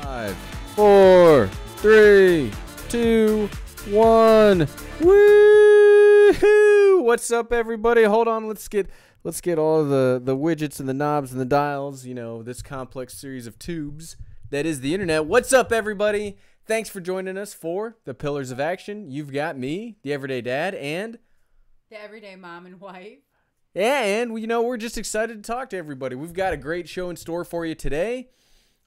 5, 4, 3, 2, 1. Woo! What's up, everybody? Hold on, let's get all of the widgets and the knobs and the dials. You know, this complex series of tubes that is the internet. What's up, everybody? Thanks for joining us for the Pillars of Action. You've got me, the Everyday Dad, and the Everyday Mom and Wife. Yeah, and we're just excited to talk to everybody. We've got a great show in store for you today.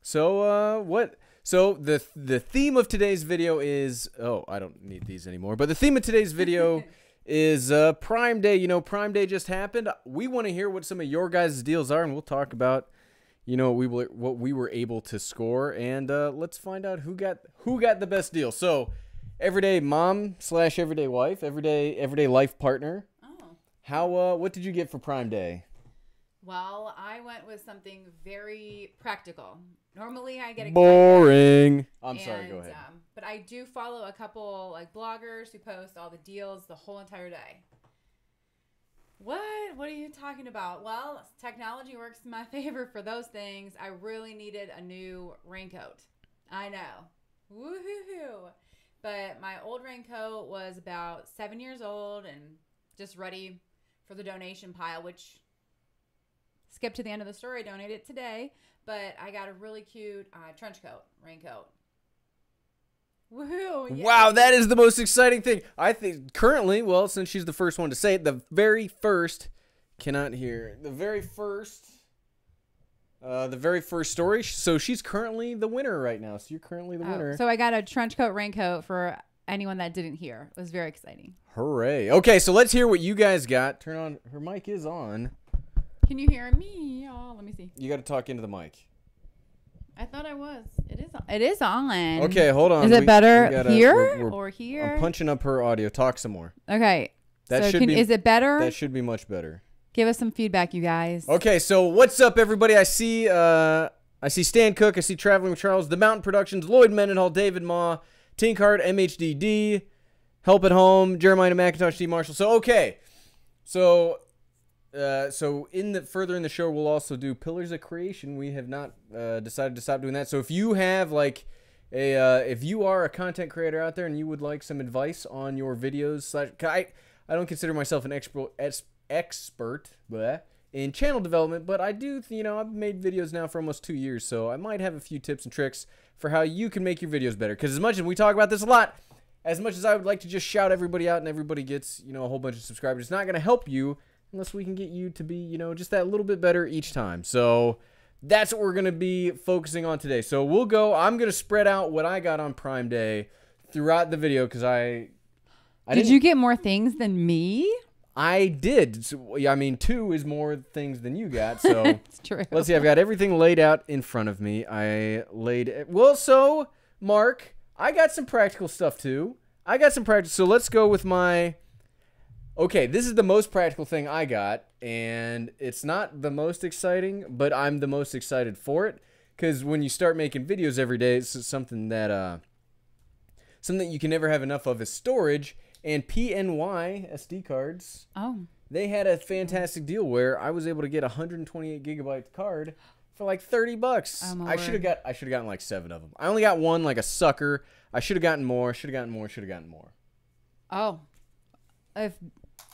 So, So the theme of today's video is, I don't need these anymore, but the theme of today's video is Prime Day. You know, Prime Day just happened. We want to hear what some of your guys' deals are, and we'll talk about, you know, what we were able to score, and let's find out who got the best deal. So, Everyday Mom / Everyday Wife, Everyday Life Partner. Oh. What did you get for Prime Day? Well, I went with something very practical. Normally, I get excited. Boring. I'm sorry, go ahead. But I do follow a couple like bloggers who post all the deals the whole entire day. What are you talking about? Well, technology works in my favor for those things. I really needed a new raincoat. I know. Woohoo! But my old raincoat was about 7 years old and just ready for the donation pile, which skip to the end of the story, donate it today. But I got a really cute trench coat, raincoat. Woohoo! Yeah. Wow, that is the most exciting thing. I think currently, well, since she's the first one to say it, the very first story. So she's currently the winner right now. So you're currently the winner. So I got a trench coat, raincoat for anyone that didn't hear. It was very exciting. Hooray. Okay, so let's hear what you guys got. Turn on. Her mic is on. Can you hear me? Oh, let me see. You got to talk into the mic. I thought I was. It is on. Okay, hold on. Is it better here or here? I'm punching up her audio. Talk some more. Okay. Is it better? That should be much better. Give us some feedback, you guys. Okay, so what's up, everybody? I see Stan Cook. I see Traveling with Charles, The Mountain Productions, Lloyd Mendenhall, David Ma, Tinkard, MHDD, Help at Home, Jeremiah McIntosh, Steve Marshall. So okay, so further in the show, we'll also do Pillars of Creation. We have not decided to stop doing that. So if you have if you are a content creator out there and you would like some advice on your videos, I don't consider myself an expert in channel development, but I do, I've made videos now for almost 2 years, so I might have a few tips and tricks for how you can make your videos better. Because as much as we talk about this a lot, as much as I would like to just shout everybody out and everybody gets, a whole bunch of subscribers, it's not going to help you unless we can get you to be, just that little bit better each time. So that's what we're going to be focusing on today. So I'm going to spread out what I got on Prime Day throughout the video because Did you get more things than me? I did. So, I mean, 2 is more things than you got. So it's true. Let's see. I've got everything laid out in front of me. So Mark, I got some practical stuff too. So let's go with my. Okay, this is the most practical thing I got, and it's not the most exciting, but I'm the most excited for it because when you start making videos every day, it's something that you can never have enough of is storage. And PNY SD cards. Oh. They had a fantastic deal where I was able to get a 128 gigabyte card for like $30. I should have gotten like 7 of them. I only got 1 like a sucker. I should have gotten more. Oh.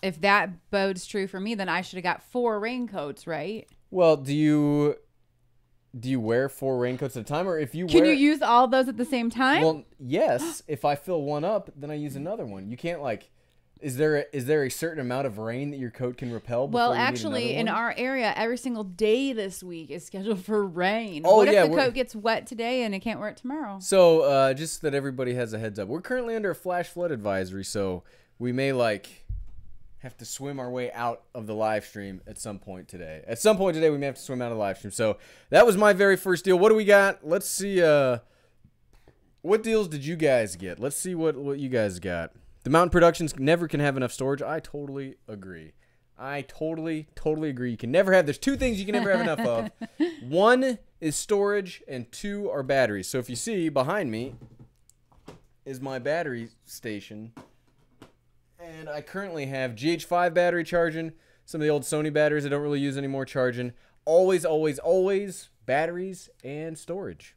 If that bodes true for me, then I should have got 4 raincoats, right? Well, do you wear 4 raincoats at a time, or Can you use all those at the same time? Well, yes. If I fill one up, then I use another one. You can't Is there a certain amount of rain that your coat can repel? Well, actually, in our area, every single day this week is scheduled for rain. Oh, what if the coat gets wet today and it can't wear it tomorrow? So, just that everybody has a heads up, we're currently under a flash flood advisory, so we may have to swim our way out of the live stream at some point today. At some point today, we may have to swim out of the live stream. So that was my very first deal. What do we got? Let's see. What deals did you guys get? Let's see what you guys got. The Mountain Productions never can have enough storage. I totally agree. I totally agree. You can never have. There's 2 things you can never have enough of. 1 is storage, and 2 are batteries. So if you see behind me is my battery station. And I currently have GH5 battery charging, some of the old Sony batteries I don't really use anymore charging. Always batteries and storage.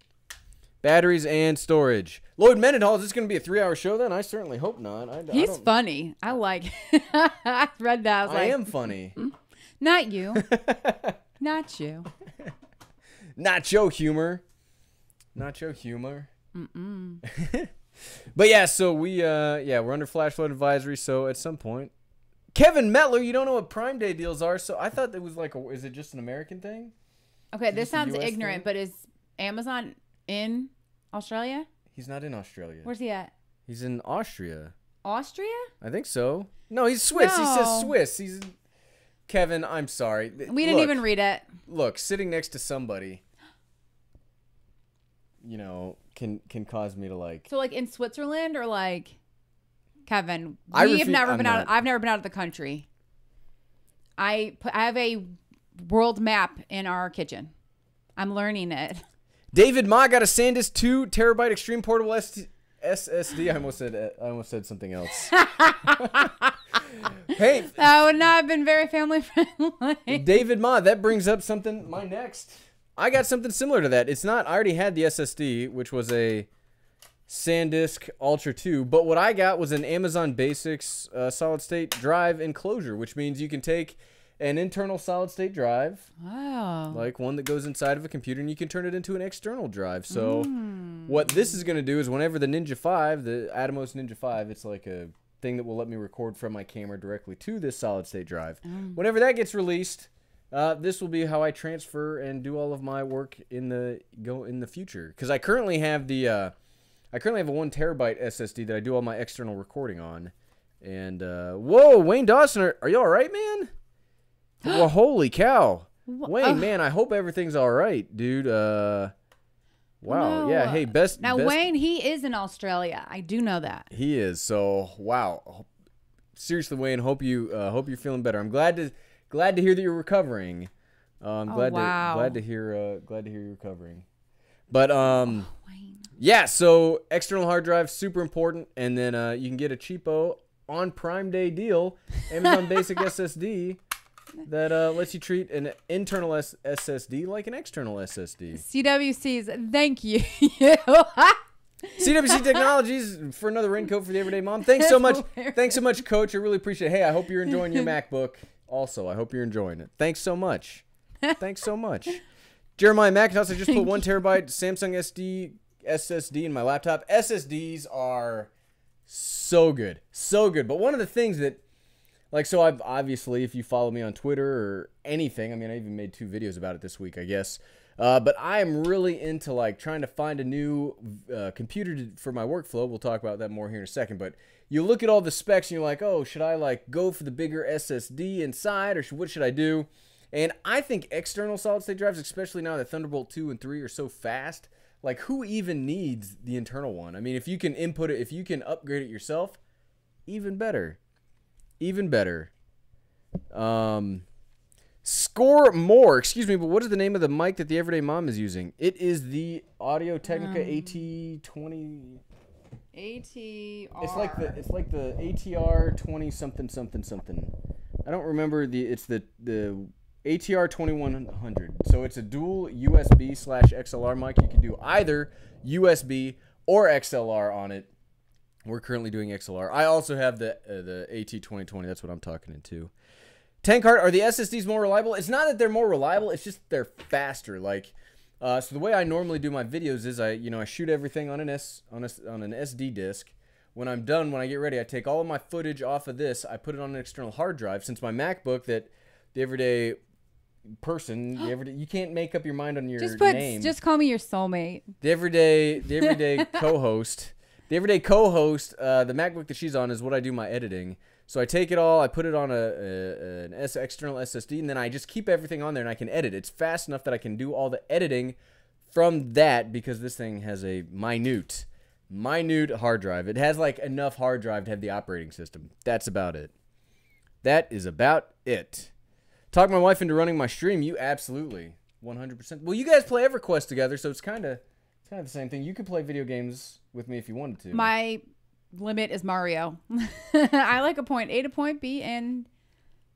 batteries, and storage. Lloyd Mendenhall, is this going to be a 3-hour show then? I certainly hope not. He's funny. I like I read that. I am funny. Not you. Not you. Nacho humor. Nacho humor. But yeah, so we're under flash flood advisory, so at some point. Kevin Metler, you don't know what Prime Day deals are, so I thought it was like is it just an American thing? Okay, this sounds ignorant, but is Amazon in Australia? He's not in Australia. Where's he at? He's in Austria. Austria? I think so. No, he's Swiss. No. He says Swiss. Kevin, I'm sorry. We didn't even read it. Look, sitting next to somebody, can cause me to like. So like in Switzerland or like, Kevin, I've never been out of the country. I have a world map in our kitchen. I'm learning it. David Ma got a SanDisk 2 terabyte extreme portable SSD. I almost said something else. Hey, that would not have been very family friendly. David Ma, that brings up something. My next, I got something similar to that. It's not. I already had the SSD, which was a SanDisk Ultra 2, but what I got was an Amazon Basics solid state drive enclosure, which means you can take an internal solid state drive, like one that goes inside of a computer, and you can turn it into an external drive. So what this is going to do is whenever the Ninja 5, the Atomos Ninja 5, it's like a thing that will let me record from my camera directly to this solid state drive. Whenever that gets released, this will be how I transfer and do all of my work in the future. Because I currently have a 1 terabyte SSD that I do all my external recording on. And whoa, Wayne Dawson, are you all right, man? Well, holy cow. Wayne, man, I hope everything's all right, dude. Wow. No. Yeah, hey, best. Wayne, he is in Australia. I do know that. He is. So, wow. Seriously, Wayne, hope you're feeling better. I'm glad to hear that you're recovering. Glad to hear you're recovering. But Wayne. Yeah, so external hard drive, super important, and then you can get a cheapo on Prime Day deal, Amazon Basic SSD. That lets you treat an internal SSD like an external SSD. CWC's, thank you. CWC Technologies for another raincoat for the everyday mom. Thanks so much. Thanks so much, Coach. I really appreciate it. Hey, I hope you're enjoying your MacBook. Also, I hope you're enjoying it. Thanks so much. Thanks so much. Jeremiah McIntosh, I just put 1 terabyte Samsung SSD in my laptop. SSDs are so good. So good. But one of the things that so I've obviously, if you follow me on Twitter or anything, I mean, I even made 2 videos about it this week, I guess. But I am really into trying to find a new computer for my workflow. We'll talk about that more here in a second. But you look at all the specs and you're like, oh, should I go for the bigger SSD inside or what should I do? And I think external solid state drives, especially now that Thunderbolt 2 and 3 are so fast, who even needs the internal one? I mean, if you can input it, if you can upgrade it yourself, even better. Even better. Score more. Excuse me, but what is the name of the mic that the everyday mom is using? It is the Audio Technica AT20. ATR. It's like the ATR 20 something something something. I don't remember it's the ATR 2100. So it's a dual USB/XLR mic. You can do either USB or XLR on it. We're currently doing XLR. I also have the AT2020. That's what I'm talking into. Tankheart, are the SSDs more reliable? It's not that they're more reliable. It's just they're faster. So the way I normally do my videos is I shoot everything on an SD disk. When I'm done, when I get ready, I take all of my footage off of this. I put it on an external hard drive. Since my MacBook, that the everyday person, you can't make up your mind on your name. Just call me your soulmate. The everyday co-host. The everyday co-host, the MacBook that she's on is what I do my editing. So I take it all, I put it on an external SSD, and then I just keep everything on there, and I can edit. It's fast enough that I can do all the editing from that because this thing has a minute hard drive. It has enough hard drive to have the operating system. That's about it. That is about it. Talk my wife into running my stream. You absolutely 100%. Well, you guys play EverQuest together, so it's kind of the same thing. You could play video games with me if you wanted to. My limit is Mario. I like a point A to point B and,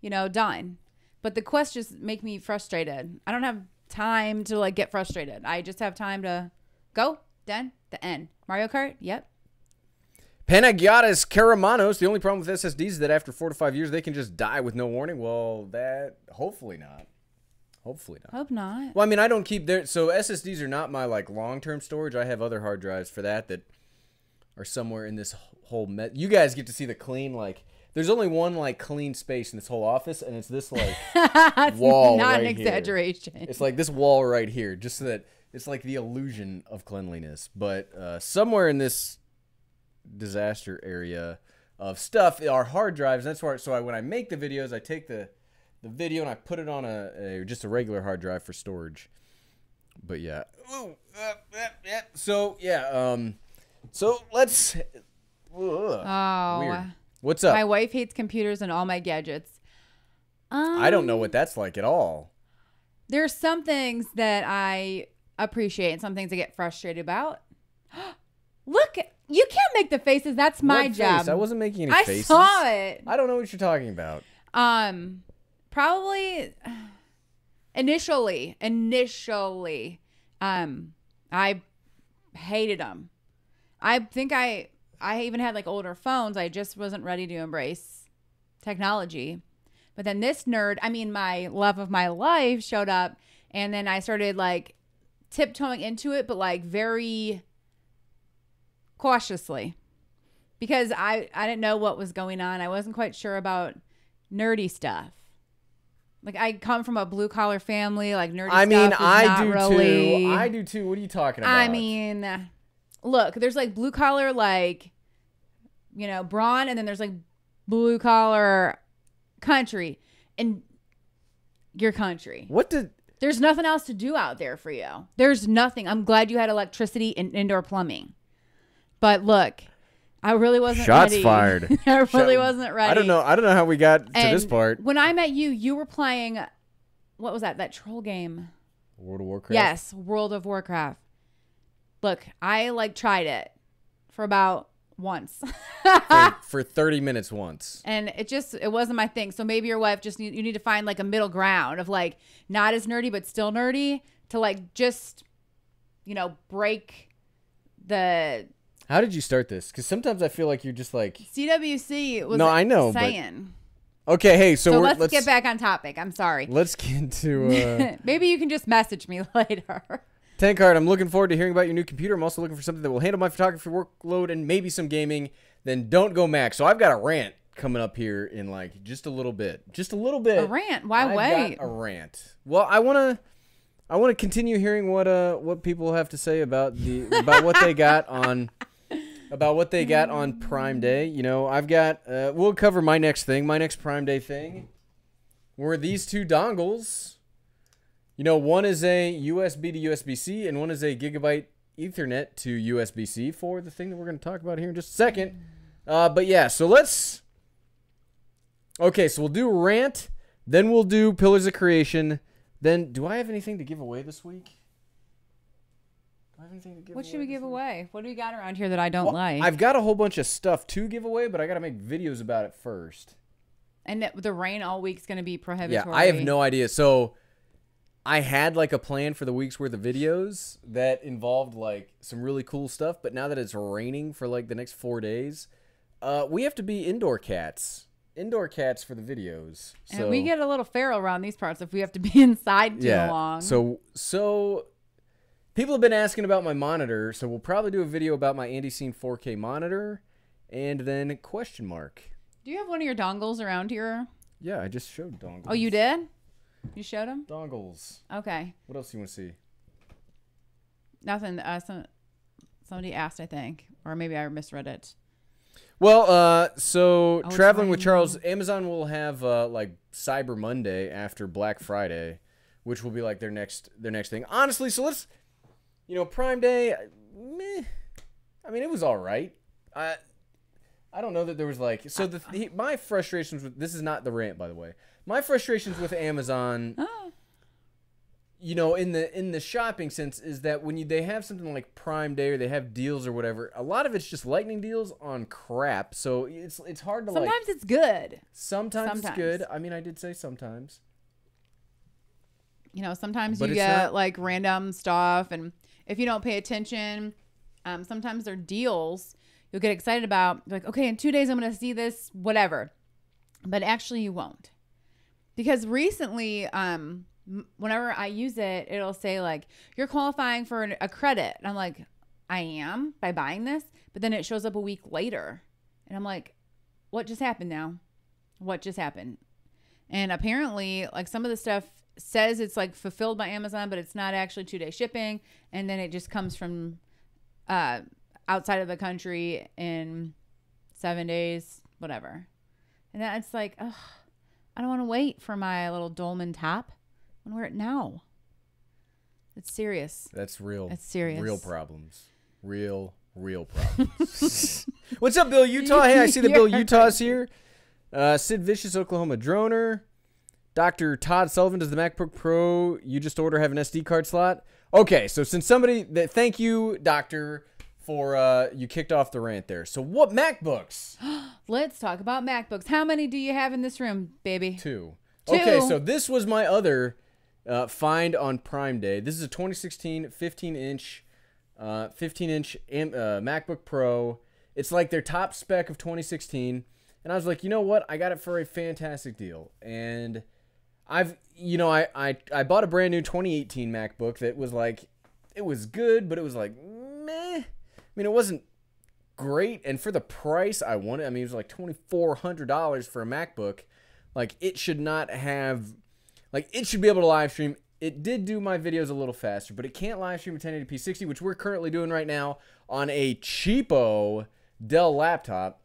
done. But the quests just make me frustrated. I don't have time to get frustrated. I just have time to go, Done. The N. Mario Kart. Yep. Panagiatis Karamanos. The only problem with SSDs is that after 4 to 5 years, they can just die with no warning. Well, that hopefully not. Hopefully not. Hope not. Well, I mean, I don't keep their... So SSDs are not my, like, long-term storage. I have other hard drives for that are somewhere in this whole... You guys get to see the clean, like... There's only one, like, clean space in this whole office, and it's this, like, wall not right an exaggeration. Here. It's like this wall right here, just so that it's like the illusion of cleanliness. But somewhere in this disaster area of stuff are hard drives. That's where... So when I make the videos, I take the video and I put it on just a regular hard drive for storage. But yeah. So yeah. So let's. Weird. What's up? My wife hates computers and all my gadgets. I don't know what that's like at all. There's some things that I appreciate and some things I get frustrated about. Look, you can't make the faces. That's my job. Face? I wasn't making any faces. I saw it. I don't know what you're talking about. Probably initially, I hated them. I think I even had like older phones. I just wasn't ready to embrace technology. But then this nerd, I mean, my love of my life showed up, and then I started like tiptoeing into it, but like very cautiously, because I didn't know what was going on. I wasn't quite sure about nerdy stuff. Like, I come from a blue collar family. Like, nerdy stuff is not really... too. I do too. What are you talking about? I mean, look, there's like blue collar, like, you know, brawn, and then there's like blue collar country, and your country. There's nothing else to do out there for you. There's nothing. I'm glad you had electricity and indoor plumbing. But look, I really wasn't ready. Shots fired. I really wasn't ready. I don't know how we got to this part. When I met you, you were playing, what was that? That troll game. World of Warcraft? Yes, World of Warcraft. Look, I like tried it for about once. for 30 minutes once. And it wasn't my thing. So maybe your wife you need to find like a middle ground of like not as nerdy but still nerdy to like just, you know, break the... How did you start this? Because sometimes I feel like you're just like... CWC was no, I know, saying. But... Okay, hey, so let's get back on topic. I'm sorry. Let's get into... Maybe you can just message me later. Tankard, I'm looking forward to hearing about your new computer. I'm also looking for something that will handle my photography workload and maybe some gaming. Then don't go Mac. So I've got a rant coming up here in like just a little bit. Just a little bit. A rant? Why I've wait? Got a rant. Well, I want to continue hearing what people have to say about what they got on... About what they got on Prime Day. You know, I've got... we'll cover my next thing. My next Prime Day thing were these two dongles. You know, one is a USB to USB-C, and one is a Gigabyte Ethernet to USB-C for the thing that we're going to talk about here in just a second. But yeah, so let's... Okay, so we'll do rant. Then we'll do Pillars of Creation. Then, do I have anything to give away this week? What should we give away? What do we got around here that I don't like? I've got a whole bunch of stuff to give away, but I got to make videos about it first. And the rain all week's going to be prohibitory. Yeah, I have no idea. So I had like a plan for the week's worth of videos that involved like some really cool stuff, but now that it's raining for like the next 4 days, we have to be indoor cats. Indoor cats for the videos. So, and we get a little feral around these parts if we have to be inside too long. So people have been asking about my monitor, so we'll probably do a video about my Andy-Scene 4K monitor, and then question mark. Do you have one of your dongles around here? Yeah, I just showed dongles. Oh, you did? You showed them? Dongles. Okay. What else do you want to see? Nothing. Somebody asked, I think, or maybe I misread it. Well, so Traveling with Charles, Amazon will have like Cyber Monday after Black Friday, which will be like their next thing. Honestly, so let's... You know, Prime Day, meh. I mean, it was all right. I don't know that there was like... So my frustrations with... This is not the rant, by the way. My frustrations with Amazon, you know, in the shopping sense, is that when they have something like Prime Day or they have deals or whatever, a lot of it's just lightning deals on crap. So it's hard to Sometimes it's good. Sometimes it's good. I mean, I did say sometimes. You know, sometimes you get like random stuff, and if you don't pay attention, Sometimes they're deals you'll get excited about. Like, okay, in 2 days I'm going to see this, whatever. But actually you won't. Because recently, whenever I use it, it'll say like, you're qualifying for a credit. And I'm like, I am by buying this. But then it shows up a week later. And I'm like, what just happened now? What just happened? And apparently, like, some of the stuff says it's like fulfilled by Amazon, but it's not actually 2-day shipping. And then it just comes from outside of the country in 7 days, whatever. And that's like, ugh, I don't want to wait for my little dolman top. I want to wear it now. It's serious. That's real. It's serious. Real problems. Real problems. What's up, Bill Utah? Hey, I see the Bill Utah's here. Sid Vicious, Oklahoma Droner. Dr. Todd Sullivan, does the MacBook Pro you just order have an SD card slot? Okay, so since thank you, Doctor, for you kicked off the rant there. So what MacBooks? Let's talk about MacBooks. How many do you have in this room, baby? Two. Okay, so this was my other find on Prime Day. This is a 2016 15-inch MacBook Pro. It's like their top spec of 2016. And I was like, you know what? I got it for a fantastic deal. And I bought a brand new 2018 MacBook that was like, it was good, but it was like, meh. I mean, it wasn't great. And for the price I wanted, I mean, it was like $2,400 for a MacBook. Like, it should not have, like, it should be able to live stream. It did do my videos a little faster, but it can't live stream at 1080p 60, which we're currently doing right now on a cheapo Dell laptop.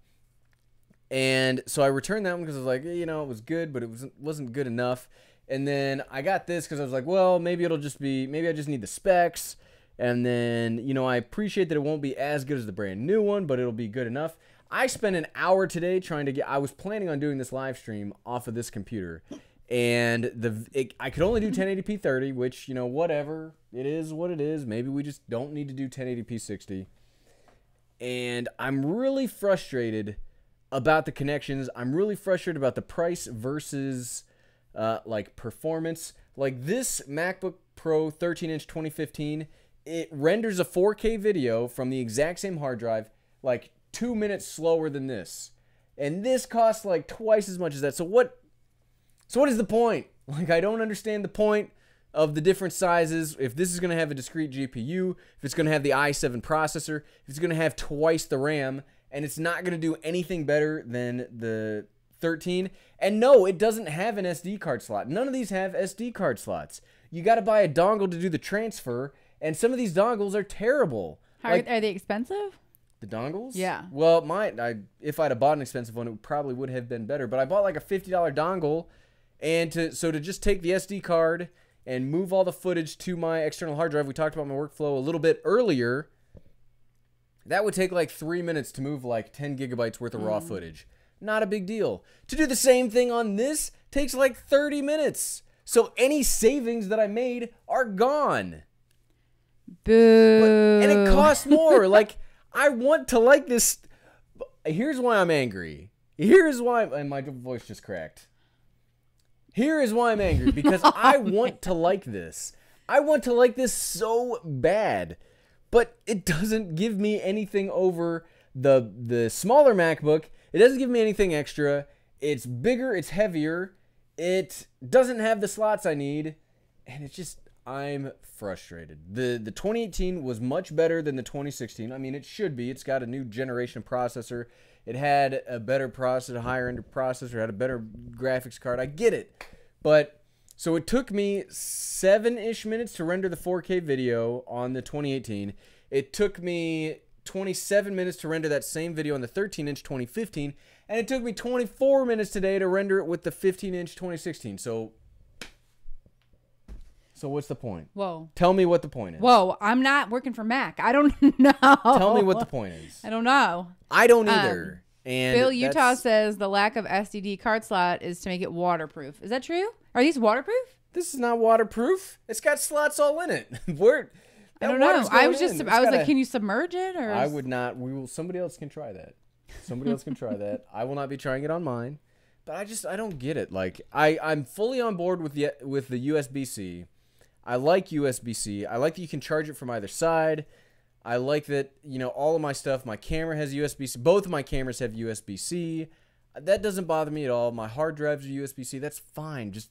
And so I returned that one because I was like, you know, it was good, but it wasn't good enough. And then I got this because I was like, well, maybe I just need the specs. And then, you know, I appreciate that it won't be as good as the brand new one, but it'll be good enough. I spent an hour today I was planning on doing this live stream off of this computer. And I could only do 1080p 30, which, you know, whatever. It is what it is. Maybe we just don't need to do 1080p 60. And I'm really frustrated about the connections. I'm really frustrated about the price versus like performance. Like this MacBook Pro 13-inch 2015, it renders a 4K video from the exact same hard drive like 2 minutes slower than this. And this costs like twice as much as that. So what is the point? Like, I don't understand the point of the different sizes. If this is going to have a discrete GPU, if it's going to have the i7 processor, if it's going to have twice the RAM, and it's not going to do anything better than the 13. And no, it doesn't have an SD card slot. None of these have SD card slots. You got to buy a dongle to do the transfer, and some of these dongles are terrible. Are they expensive? The dongles? Yeah. Well, if I'd have bought an expensive one, it probably would have been better. But I bought like a $50 dongle, and to just take the SD card and move all the footage to my external hard drive. We talked about my workflow a little bit earlier. That would take like 3 minutes to move like 10 gigabytes worth of raw footage. Not a big deal. To do the same thing on this takes like 30 minutes. So any savings that I made are gone. Boo. And it costs more. Like, I want to like this. Here's why I'm angry. Here's why, and my voice just cracked. Here is why I'm angry. Because I want to like this. I want to like this so bad. But it doesn't give me anything over the smaller MacBook. It doesn't give me anything extra. It's bigger. It's heavier. It doesn't have the slots I need. And it's just, I'm frustrated. The 2018 was much better than the 2016. I mean, it should be. It's got a new generation processor. It had a better processor, a higher-end processor. It had a better graphics card. I get it. But so it took me 7-ish minutes to render the 4K video on the 2018. It took me 27 minutes to render that same video on the 13-inch 2015. And it took me 24 minutes today to render it with the 15-inch 2016. So what's the point? Whoa. Tell me what the point is. Whoa, I'm not working for Mac. I don't know. Tell me what the point is. I don't know. I don't either. And Bill Utah says the lack of SSD card slot is to make it waterproof. Is that true? Are these waterproof? This is not waterproof. It's got slots all in it. I don't know. I was like, can you submerge it? Or I would not. Somebody else can try that. Somebody else can try that. I will not be trying it on mine. But I don't get it. Like, I'm fully on board with the USB-C. I like USB-C. I like that you can charge it from either side. I like that, you know, all of my stuff, my camera has USB-C. Both of my cameras have USB-C. That doesn't bother me at all. My hard drives are USB-C. That's fine. Just,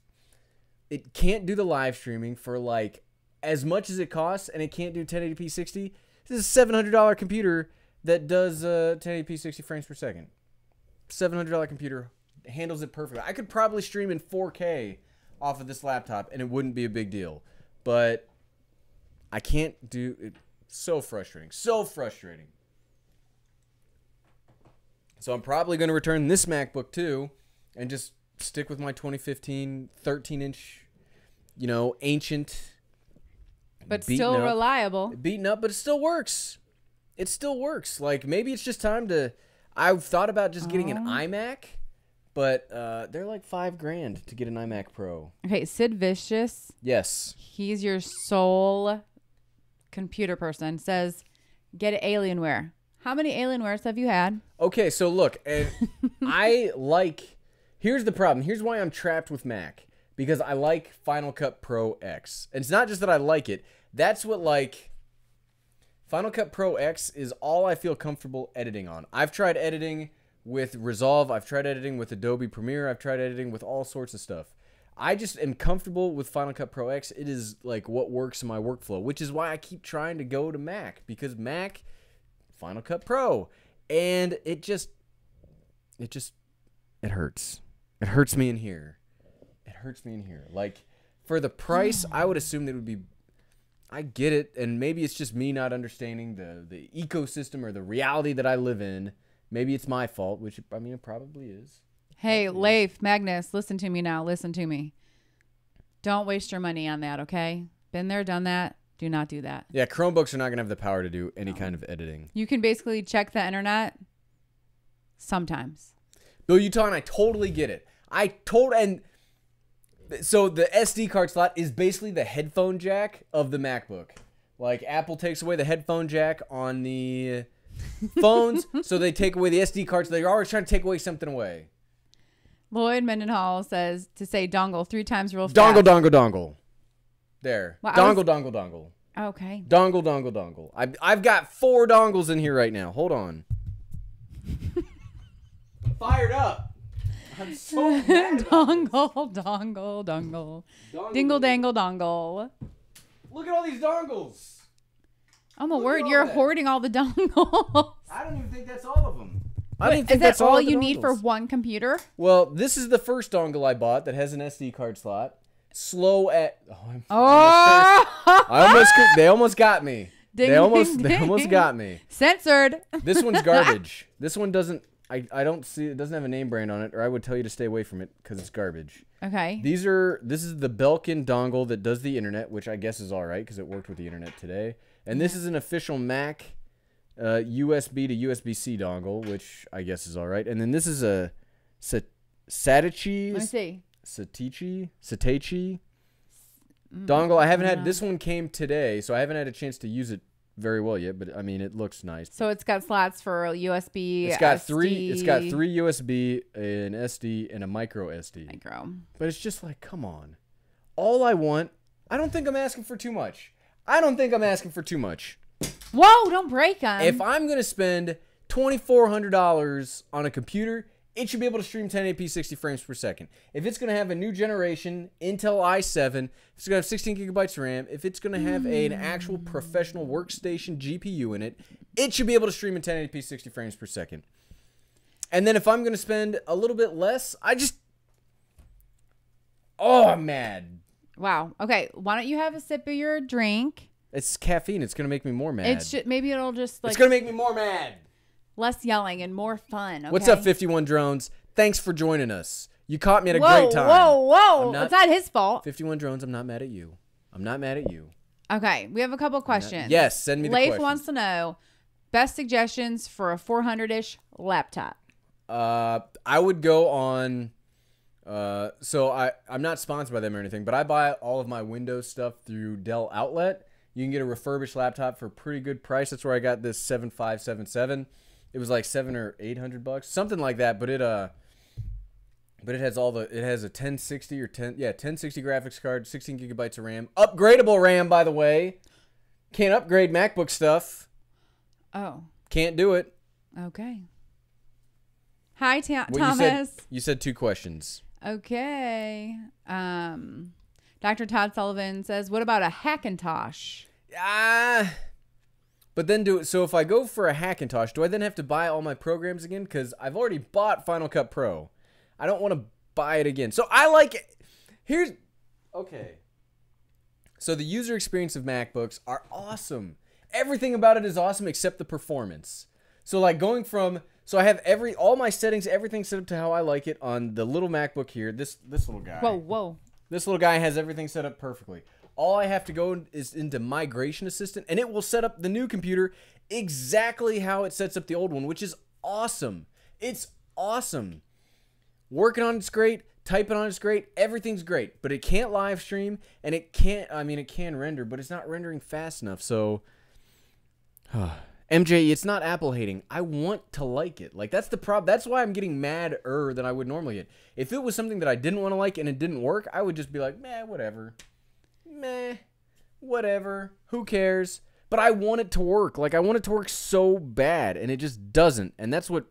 it can't do the live streaming for like as much as it costs, and it can't do 1080p 60. This is a $700 computer that does 1080p 60 frames per second. $700 computer handles it perfectly. I could probably stream in 4K off of this laptop, and it wouldn't be a big deal. But I can't do it. So frustrating. So frustrating. So I'm probably going to return this MacBook too and just stick with my 2015 13-inch, you know, ancient. But still reliable. Beaten up, but it still works. It still works. Like, maybe it's just time to... I've thought about just getting an iMac, but they're like $5,000 to get an iMac Pro. Okay, Sid Vicious. Yes. He's your sole computer person. Says, get Alienware. How many Alienwares have you had? Okay, so look, and I like... Here's the problem. Here's why I'm trapped with Mac. Because I like Final Cut Pro X. And it's not just that I like it. That's what, like... Final Cut Pro X is all I feel comfortable editing on. I've tried editing with Resolve. I've tried editing with Adobe Premiere. I've tried editing with all sorts of stuff. I just am comfortable with Final Cut Pro X. It is like what works in my workflow, which is why I keep trying to go to Mac, because Mac, Final Cut Pro, and it hurts. It hurts me in here. It hurts me in here. Like, for the price, I would assume that it would be, I get it, and maybe it's just me not understanding the ecosystem or the reality that I live in. Maybe it's my fault, which, I mean, it probably is. Hey, Leif, Magnus, listen to me now. Listen to me. Don't waste your money on that, okay? Been there, done that. Do not do that. Yeah, Chromebooks are not going to have the power to do any kind of editing. You can basically check the internet sometimes. Bill Utah, and I totally get it. And so the SD card slot is basically the headphone jack of the MacBook. Like, Apple takes away the headphone jack on the phones, so they take away the SD card. So they're always trying to take away something away. Lloyd Mendenhall says to say dongle 3 times real fast. Dongle, dongle, dongle. There. Well, dongle, dongle, dongle. Okay. Dongle, dongle, dongle. I've got 4 dongles in here right now. Hold on. I'm fired up. I'm so mad about dongle, dongle, dongle. Dingle, dangle, dongle. Look at all these dongles. Oh my word, you're hoarding all the dongles. I don't even think that's all of them. Is that all you need for one computer? Well, this is the first dongle I bought that has an SD card slot. Slow at... They almost got me. They almost got me. Censored. This one's garbage. This one doesn't... I don't see... It doesn't have a name brand on it, or I would tell you to stay away from it because it's garbage. Okay. This is the Belkin dongle that does the internet, which I guess is all right because it worked with the internet today. And this is an official Mac USB to USB-C dongle, which I guess is all right. And then this is a Satichi. Let me see. Satichi dongle. I haven't had... This one came today, so I haven't had a chance to use it very well yet, but I mean, it looks nice. So it's got slots for USB. It's got SD. three USB, an SD, and a micro SD. Micro. But it's just like, come on. All I want... I don't think I'm asking for too much. I don't think I'm asking for too much. Whoa, don't break them. If I'm going to spend $2,400 on a computer, it should be able to stream 1080p 60 frames per second. If it's going to have a new generation Intel i7, if it's going to have 16 gigabytes of RAM, if it's going to have an actual professional workstation GPU in it, it should be able to stream in 1080p 60 frames per second. And then if I'm going to spend a little bit less, I'm mad. Wow. Okay, why don't you have a sip of your drink? It's caffeine. It's going to make me more mad. Maybe it'll just like... It's going to make me more mad. Less yelling and more fun. Okay? What's up, 51 Drones? Thanks for joining us. You caught me at a great time. Whoa. It's not his fault. 51 Drones, I'm not mad at you. I'm not mad at you. Okay, we have a couple questions. Yes, send me the questions. Leif wants to know best suggestions for a 400-ish laptop. I would go on... So I'm not sponsored by them or anything, but I buy all of my Windows stuff through Dell Outlet. You can get a refurbished laptop for a pretty good price. That's where I got this 7577. It was like $700 or $800, something like that. But it has it has a 1060 or 1060 graphics card, 16 gigabytes of RAM, upgradable RAM, by the way. Can't upgrade MacBook stuff. Oh. Can't do it. Okay. Hi, Well, Thomas. You said 2 questions. Okay. Dr. Todd Sullivan says, what about a Hackintosh? But then so if I go for a Hackintosh, do I then have to buy all my programs again? Because I've already bought Final Cut Pro. I don't want to buy it again. So I like it. Okay. So the user experience of MacBooks are awesome. Everything about it is awesome except the performance. So like going from, so I have all my settings, everything set up to how I like it on the little MacBook here. This little guy. Whoa. This little guy has everything set up perfectly. All I have to go is into Migration Assistant, and it will set up the new computer exactly how it sets up the old one, which is awesome. It's awesome. Working on it's great. Typing on it's great. Everything's great. But it can't live stream, and it can render, but it's not rendering fast enough. So, MJ, it's not Apple hating. I want to like it. Like, that's the problem. That's why I'm getting madder than I would normally get. If it was something that I didn't want to like and it didn't work, I would just be like, whatever. Whatever. Who cares? But I want it to work. Like, I want it to work so bad, and it just doesn't. And that's what's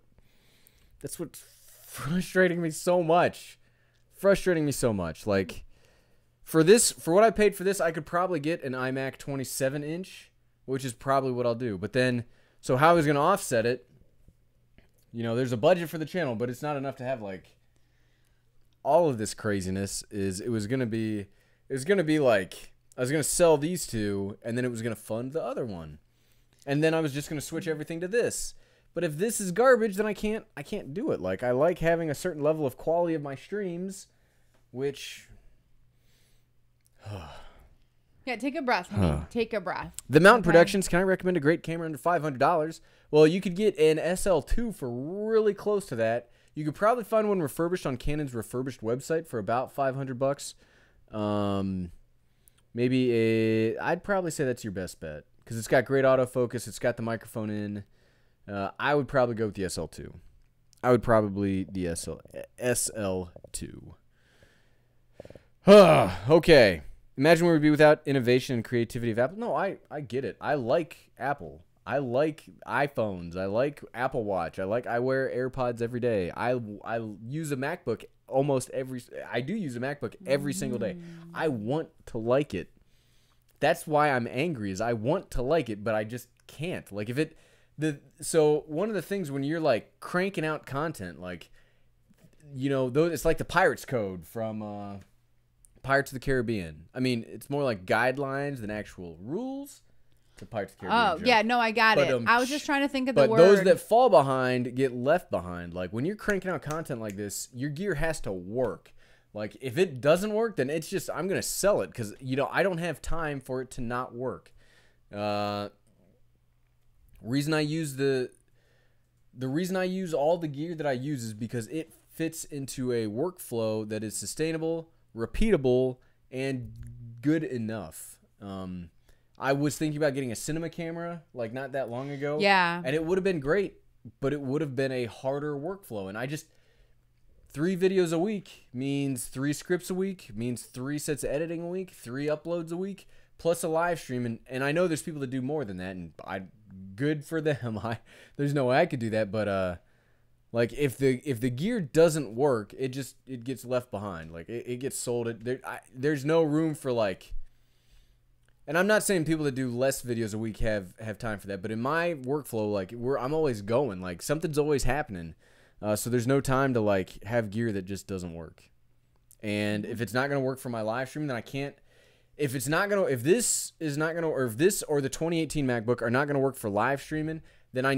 frustrating me so much. Like, for what I paid for this, I could probably get an iMac 27-inch, which is probably what I'll do. But then, so how I was going to offset it, there's a budget for the channel, but it's not enough to have, like, all of this craziness. It was going to be like, I was going to sell these 2, and then it was going to fund the other one. And then I was just going to switch everything to this. But if this is garbage, then I can't do it. Like, I like having a certain level of quality of my streams, which... Yeah, take a breath, honey. Take a breath. The Mountain Productions, can I recommend a great camera under $500? Well, you could get an SL2 for really close to that. You could probably find one refurbished on Canon's refurbished website for about $500. I'd probably say that's your best bet because it's got great autofocus. It's got the microphone in. I would probably go with the SL2. SL2. Okay. Imagine where we'd be without innovation and creativity of Apple. No, I get it. I like Apple. I like iPhones. I like Apple Watch. I wear AirPods every day. I use a MacBook I do use a MacBook every single day. I want to like it. That's why I'm angry is I want to like it, but I just can't. Like so one of the things when you're like cranking out content, like, it's like the Pirates Code from Pirates of the Caribbean. I mean, it's more like guidelines than actual rules. The Pirates of the Caribbean joke. Yeah, no, I got it. I was just trying to think of the word. But those that fall behind get left behind. Like, when you're cranking out content like this, your gear has to work. Like, if it doesn't work, then it's just, I'm going to sell it because, I don't have time for it to not work. Reason I use the reason I use all the gear that I use is because it fits into a workflow that is sustainable, repeatable, and good enough. I was thinking about getting a cinema camera like not that long ago. Yeah. And it would have been great, but it would have been a harder workflow. And 3 videos a week means 3 scripts a week, means 3 sets of editing a week, 3 uploads a week, plus a live stream. And I know there's people that do more than that, and good for them. There's no way I could do that, but like if the gear doesn't work, it gets left behind. Like it gets sold. There's no room for like. And I'm not saying people that do less videos a week have time for that, but in my workflow, like I'm always going. Like something's always happening, so there's no time to like have gear that just doesn't work. And if it's not gonna work for my live stream, then I can't. If this or the 2018 MacBook are not gonna work for live streaming, then I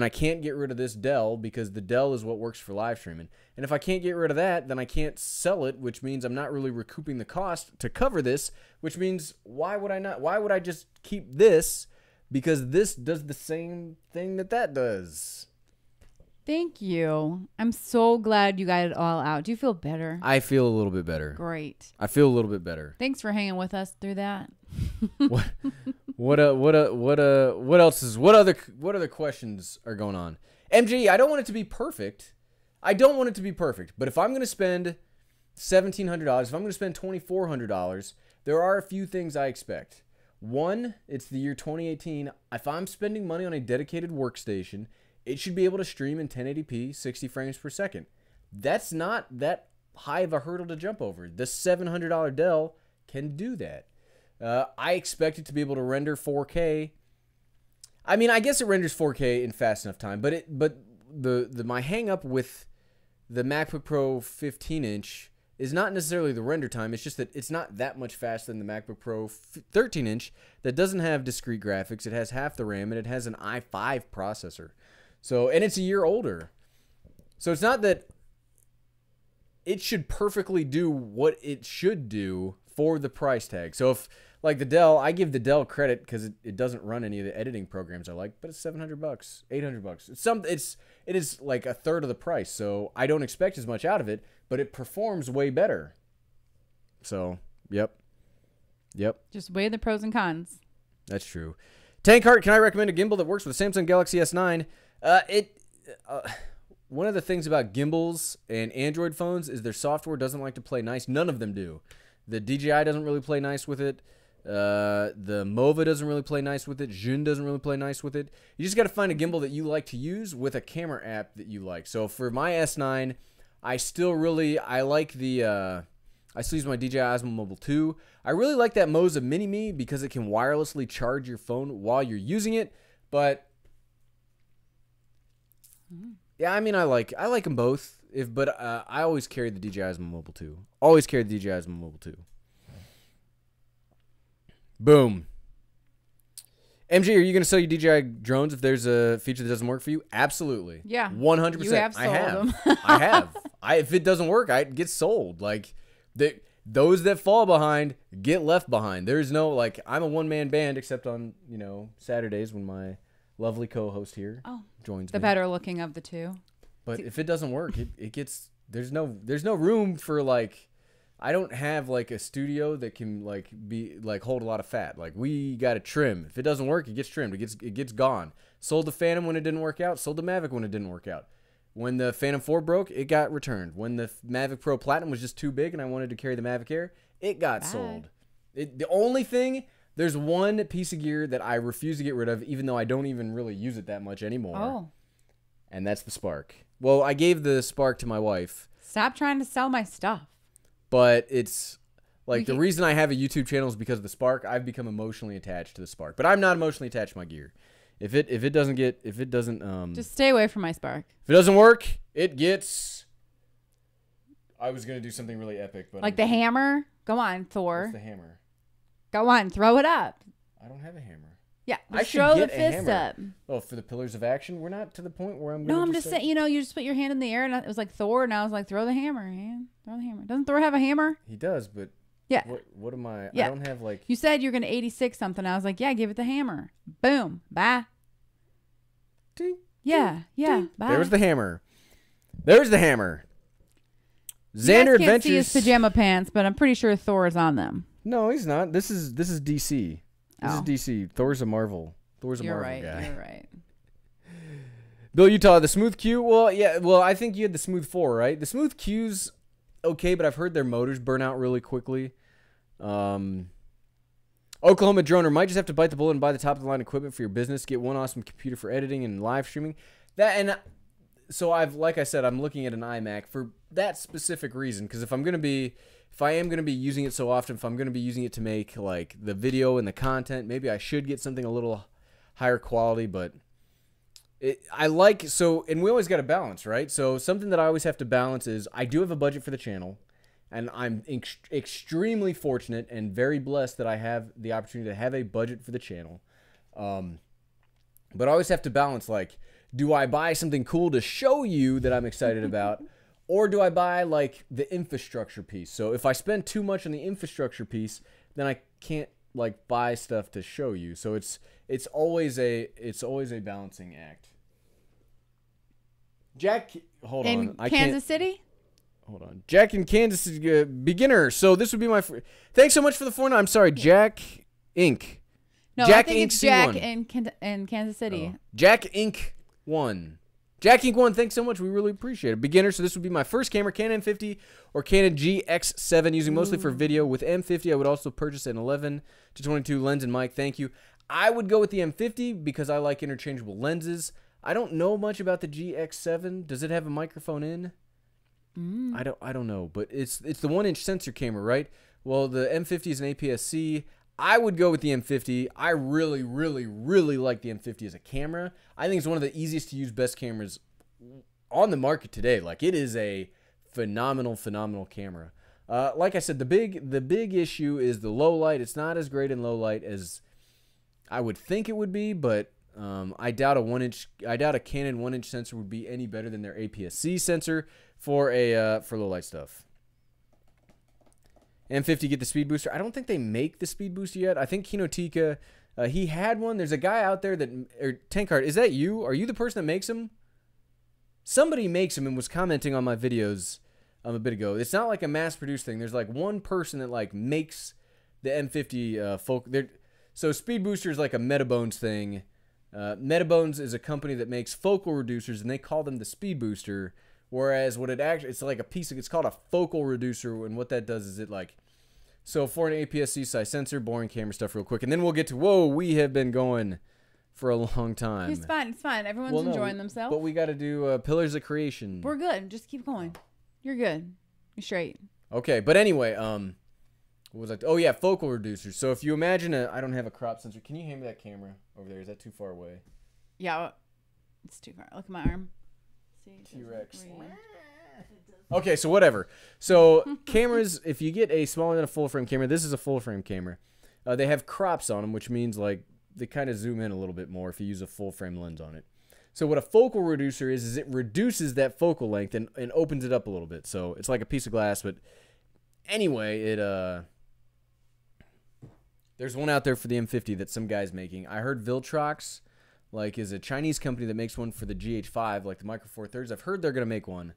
can't get rid of this Dell because the Dell is what works for live streaming. And if I can't get rid of that, then I can't sell it, which means I'm not really recouping the cost to cover this, which means why would I just keep this? Because this does the same thing that does. Thank you. I'm so glad you got it all out. Do you feel better? I feel a little bit better. Great. I feel a little bit better. Thanks for hanging with us through that. What other questions are going on? MG, I don't want it to be perfect. But if I'm going to spend $1,700, if I'm going to spend $2,400, there are a few things I expect. One, it's the year 2018. If I'm spending money on a dedicated workstation, it should be able to stream in 1080p, 60 frames per second. That's not that high of a hurdle to jump over. The $700 Dell can do that. I expect it to be able to render 4K. I mean, I guess it renders 4K in fast enough time, but my hang up with the MacBook Pro 15-inch is not necessarily the render time. It's just that it's not that much faster than the MacBook Pro 13-inch that doesn't have discrete graphics. It has half the RAM, and it has an i5 processor. So, and it's a year older. So it's not that it should perfectly do what it should do for the price tag. So if, like the Dell, I give the Dell credit because it doesn't run any of the editing programs I like, but it's $700, $800. It is like a third of the price, so I don't expect as much out of it, but it performs way better. So, yep. Just weigh the pros and cons. That's true. Tank Heart, can I recommend a gimbal that works with the Samsung Galaxy S9? One of the things about gimbals and Android phones is their software doesn't like to play nice. None of them do. The DJI doesn't really play nice with it. The Mova doesn't really play nice with it. Zhun doesn't really play nice with it. You just got to find a gimbal that you like to use with a camera app that you like. So for my S9, I still like the, I still use my DJI Osmo Mobile 2. I really like that Moza Mini-Me because it can wirelessly charge your phone while you're using it. But yeah, I mean, I like them both. But I always carry the DJI Osmo Mobile 2. Always carry the DJI Osmo Mobile 2. Boom. MJ, are you going to sell your DJI drones if there's a feature that doesn't work for you? Absolutely. Yeah. 100%. You have sold them. I have. If it doesn't work, it gets sold. Like, those that fall behind get left behind. There's no, like, I'm a one-man band except on, Saturdays when my lovely co-host here joins me. The better looking of the two. But if it doesn't work, it gets, there's no room for, like, I don't have like a studio that can hold a lot of fat. Like, we got to trim. If it doesn't work, it gets trimmed. It gets gone. Sold the Phantom when it didn't work out. Sold the Mavic when it didn't work out. When the Phantom 4 broke, it got returned. When the Mavic Pro Platinum was just too big and I wanted to carry the Mavic Air, it got sold. The only thing, there's one piece of gear that I refuse to get rid of, even though I don't even really use it that much anymore. Oh. And that's the Spark. Well, I gave the Spark to my wife. Stop trying to sell my stuff. But it's like the reason I have a YouTube channel is because of the Spark. I've become emotionally attached to the Spark, but I'm not emotionally attached to my gear. If it doesn't just stay away from my Spark. If it doesn't work, it gets. I was gonna do something really epic, but like the hammer. Go on, Thor. What's the hammer? Go on, throw it up. I don't have a hammer. Yeah, I should throw get the fist up. Oh, for the pillars of action, we're not to the point where I'm. No, I'm just saying. You just put your hand in the air, and it was like Thor, and I was like, throw the hammer, man. Throw the hammer. Doesn't Thor have a hammer? He does, but yeah. What am I? Yeah. I don't have like. You said you're gonna 86 something. I was like, yeah, give it the hammer. Boom. Bye. Ding, yeah. Ding. Bye. There's the hammer. There's the hammer. Xander Adventures. Adventures. See his pajama pants, but I'm pretty sure Thor is on them. No, he's not. This is DC. This is DC. Thor's a Marvel. Thor's a Marvel guy. You're right. Bill Utah, the Smooth Q. Well, yeah. Well, I think you had the Smooth 4, right? The Smooth Q's okay, but I've heard their motors burn out really quickly. Oklahoma Droner might just have to bite the bullet and buy the top of the line equipment for your business. Get one awesome computer for editing and live streaming. So like I said, I'm looking at an iMac for that specific reason. Because if I am going to be using it so often, if I'm going to be using it to make like the video and the content, maybe I should get something a little higher quality. But and we always got to balance, right? So something that I always have to balance is I do have a budget for the channel, and I'm extremely fortunate and very blessed that I have the opportunity to have a budget for the channel. But I always have to balance, like, do I buy something cool to show you that I'm excited about, or do I buy like the infrastructure piece? So if I spend too much on the infrastructure piece, then I can't like buy stuff to show you. So it's always a balancing act. Jack, hold on. Kansas City? Hold on. Jack in Kansas is beginner. So this would be my thanks so much for the 4. I'm sorry, Jack Inc. No, Jack I think Inc. it's Jack C1. in Kansas City. Oh. Jack Inc. 1. Jack Ink 1, thanks so much. We really appreciate it. Beginner, so this would be my first camera, Canon M50 or Canon GX7, using mostly for video. With M50, I would also purchase an 11 to 22 lens and mic. Thank you. I would go with the M50 because I like interchangeable lenses. I don't know much about the GX7. Does it have a microphone in? I don't know, but it's the 1-inch sensor camera, right? Well, the M50 is an APS-C. I would go with the M50. I really, really, really like the M50 as a camera. I think it's one of the easiest to use, best cameras on the market today. Like, it is a phenomenal, phenomenal camera. Like I said, the big issue is the low light. It's not as great in low light as I would think it would be, but I doubt a Canon 1-inch sensor would be any better than their APS-C sensor for low light stuff. M50 get the speed booster. I don't think they make the speed booster yet. I think Kinotika, he had one. There's a guy out there Tankard, is that you? Are you the person that makes them? Somebody makes them and was commenting on my videos a bit ago. It's not like a mass-produced thing. There's like one person that like makes the M50 so speed booster is like a Metabones thing. Metabones is a company that makes focal reducers, and they call them the speed booster. Whereas it's like it's called a focal reducer, and what that does is so for an APS-C size sensor, boring camera stuff real quick, and then we'll get to, whoa, we have been going for a long time. It's fine. Everyone's enjoying themselves. But we got to do Pillars of Creation. We're good. Just keep going. You're good. You're straight. Okay, but anyway, what was I? Oh yeah, focal reducers. So if you imagine I don't have a crop sensor. Can you hand me that camera over there? Is that too far away? Yeah, it's too far. Look at my arm. T-Rex. Okay, so whatever. So cameras, if you get a smaller than a full frame camera, this is a full frame camera. They have crops on them, which means like they kind of zoom in a little bit more if you use a full frame lens on it. So what a focal reducer is it reduces that focal length and opens it up a little bit. So it's like a piece of glass, but anyway, there's one out there for the M50 that some guy's making. I heard Viltrox is a Chinese company that makes one for the GH5, like the Micro Four Thirds. I've heard they're going to make one,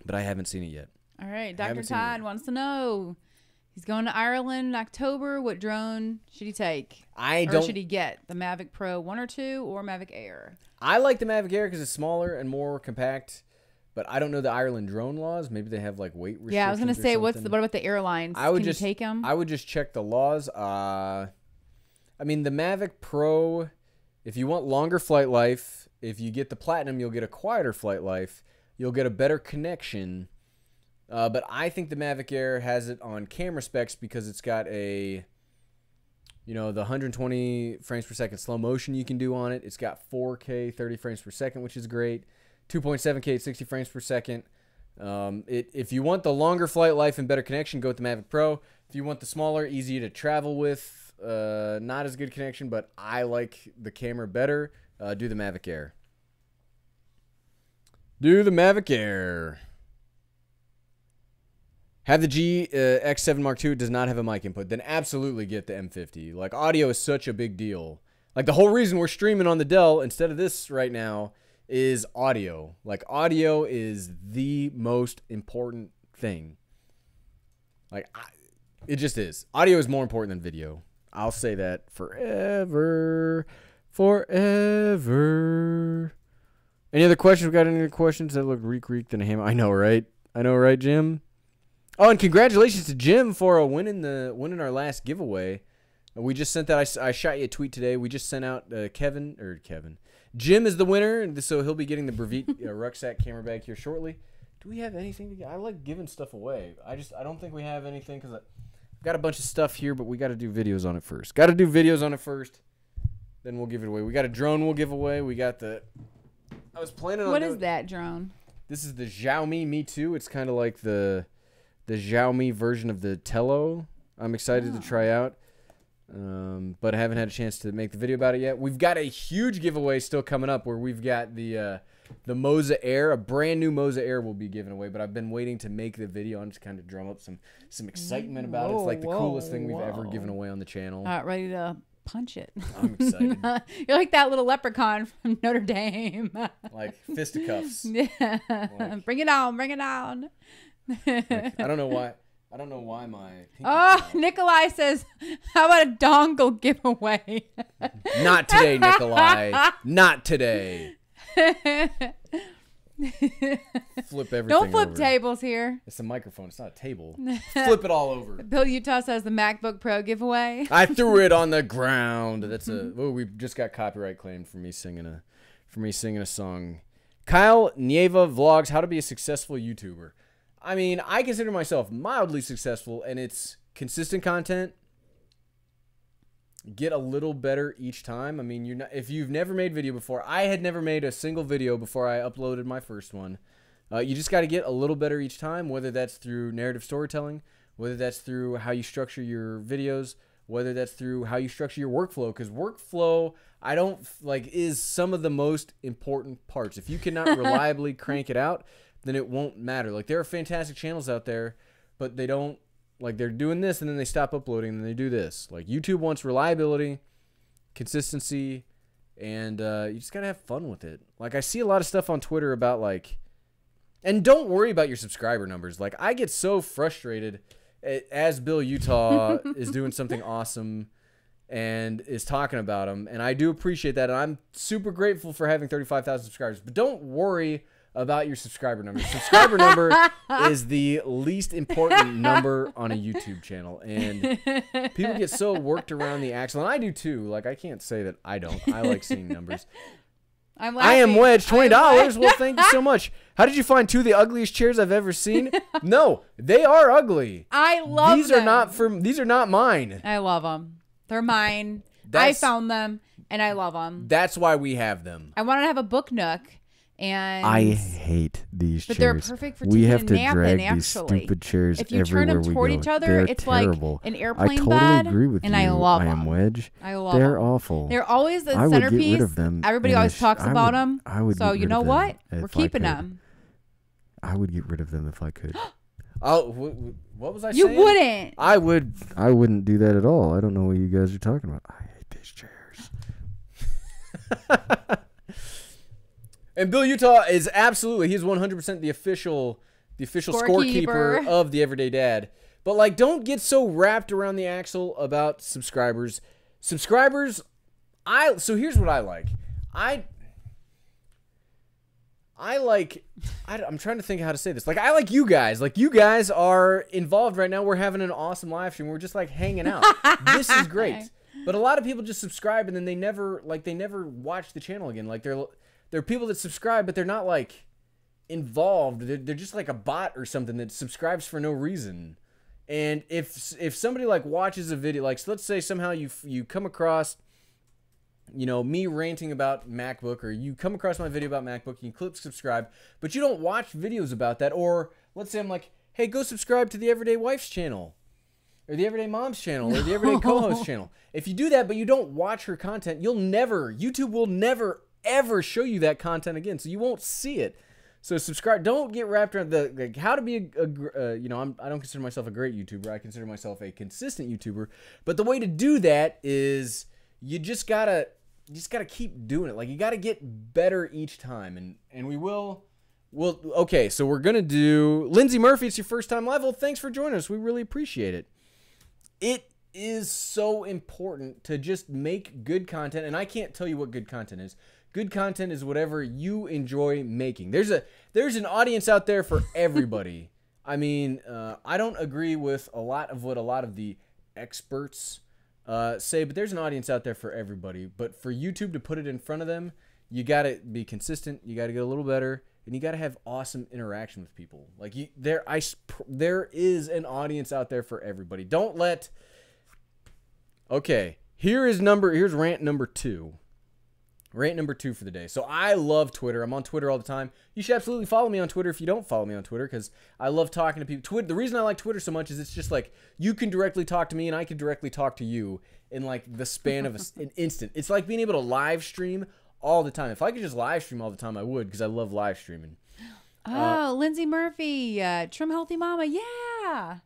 but I haven't seen it yet. All right, Dr. Todd wants to know. He's going to Ireland in October. What drone should he take? Or should he get the Mavic Pro 1 or 2 or Mavic Air? I like the Mavic Air because it's smaller and more compact, but I don't know the Ireland drone laws. Maybe they have like weight restrictions. Yeah, I was going to say, what about the airlines? Can you take them? I would just check the laws. I mean, the Mavic Pro, if you want longer flight life, if you get the Platinum, you'll get a quieter flight life. You'll get a better connection. But I think the Mavic Air has it on camera specs because it's got the 120 frames per second slow motion you can do on it. It's got 4K 30 frames per second, which is great. 2.7K at 60 frames per second. If you want the longer flight life and better connection, go with the Mavic Pro. If you want the smaller, easy to travel with, not as good connection, but I like the camera better, do the Mavic Air. Do the Mavic Air. Have the GX7 Mark II. It does not have a mic input. Then absolutely get the M50. Like, audio is such a big deal. Like, the whole reason we're streaming on the Dell instead of this right now is audio. Like, audio is the most important thing. Like, it just is. Audio is more important than video. I'll say that forever. Forever. Any other questions? We got any other questions that look reek than a hammer? I know, right? Jim? Oh, and congratulations to Jim for winning our last giveaway. We just sent that. I shot you a tweet today. We just sent out Kevin. Jim is the winner, so he'll be getting the Brevet rucksack camera bag here shortly. Do we have anything? I like giving stuff away. I don't think we have anything because I've got a bunch of stuff here, but we got to do videos on it first. Then we'll give it away. We got a drone we'll give away. We got I was planning on. What is that drone? This is the Xiaomi Mi 2. It's kind of like the Xiaomi version of the Tello. I'm excited to try out, but I haven't had a chance to make the video about it yet. We've got a huge giveaway still coming up where we've got the Moza Air, a brand new Moza Air will be given away, but I've been waiting to make the video and just kind of drum up some excitement about it. It's like the coolest thing we've ever given away on the channel. Ready to punch it. I'm excited. You're like that little leprechaun from Notre Dame. Like fisticuffs. Yeah. Like, bring it on. Like, I don't know why I don't know why my. Oh, Nikolai says, "How about a dongle giveaway?" Not today, Nikolai. Not today. Flip everything. Don't flip over. tables here. It's a microphone. It's not a table. Flip it all over. Bill Utah says the MacBook Pro giveaway. I threw it on the ground. That's a. Oh, we just got copyright claimed for me singing a song. Kyle Nieva vlogs how to be a successful YouTuber. I mean, I consider myself mildly successful, and it's consistent content. Get a little better each time. I mean, you're not, if you've never made video before, I had never made a single video before I uploaded my first one. You just got to get a little better each time, whether that's through narrative storytelling, whether that's through how you structure your videos, whether that's through how you structure your workflow, because workflow, I don't like, is some of the most important parts. If you cannot reliably crank it out, then it won't matter. Like, there are fantastic channels out there, but they don't, like, they're doing this and then they stop uploading and they do this. Like, YouTube wants reliability, consistency, and you just got to have fun with it. Like, I see a lot of stuff on Twitter about, like, and don't worry about your subscriber numbers. Like, I get so frustrated as Bill Utah is doing something awesome and is talking about them, and I do appreciate that, and I'm super grateful for having 35,000 subscribers, but don't worry about your subscriber number. Subscriber number is the least important number on a YouTube channel, and people get so worked around the axle, and I do too. Like, I can't say that I don't. I like seeing numbers. I am Wedge, $20. Well, thank you so much. How did you find two of the ugliest chairs I've ever seen? No, they are ugly. I love these them. These are not mine. I love them. They're mine. I found them, and I love them. That's why we have them. I wanted to have a book nook. And I hate these chairs. But they're perfect for taking a nap in, actually. We have to drag these stupid chairs if you turn them toward each other, it's terrible. Like an airplane bed. I totally agree with and you. I love them. I am Wedge. I love them. They're awful. They're always the I centerpiece. Would get rid of them. Everybody always talks about them. I would so you know what? We're keeping them. I would get rid of them if I could. Oh, what was I saying? You wouldn't. I would. I wouldn't do that at all. I don't know what you guys are talking about. I hate these chairs. And Bill Utah is absolutely, he's 100% the official scorekeeper of the Everyday Dad. But, like, don't get so wrapped around the axle about subscribers. Subscribers, so here's what I like. I'm trying to think how to say this. Like, I like you guys. Like, you guys are involved right now. We're having an awesome live stream. We're just, like, hanging out. This is great. But a lot of people just subscribe and then they never watch the channel again. Like, there are people that subscribe, but they're not, like, involved. They're just like a bot or something that subscribes for no reason. And if somebody, like, watches a video, like, so let's say somehow you come across, you know, me ranting about MacBook, or you come across my video about MacBook, you click subscribe, but you don't watch videos about that. Or let's say I'm like, hey, go subscribe to the Everyday Wife's channel, or the Everyday Mom's channel, or the Everyday Co-host channel. If you do that, but you don't watch her content, YouTube will never ever show you that content again, so you won't see it. So subscribe. Don't get wrapped around how to be you know, I don't consider myself a great YouTuber. I consider myself a consistent YouTuber. But the way to do that is you just gotta keep doing it. Like, you gotta get better each time, and we will. Okay, so we're gonna do Lindsay Murphy. It's your first time live. Well, thanks for joining us. We really appreciate it. It is so important to just make good content, and I can't tell you what good content is. Good content is whatever you enjoy making. There's an audience out there for everybody. I mean, I don't agree with a lot of what a lot of the experts say, but there's an audience out there for everybody. But for YouTube to put it in front of them, you got to be consistent. You got to get a little better, and you got to have awesome interaction with people. Like, there is an audience out there for everybody. Don't let. Okay, here's rant number 2. Rant number 2 for the day. So I love Twitter. I'm on Twitter all the time. You should absolutely follow me on Twitter if you don't follow me on Twitter, because I love talking to people. The reason I like Twitter so much is it's just like you can directly talk to me and I can directly talk to you in like the span of an instant. It's like being able to live stream all the time. If I could just live stream all the time, I would, because I love live streaming. Oh, Lindsay Murphy, Trim Healthy Mama. Yeah.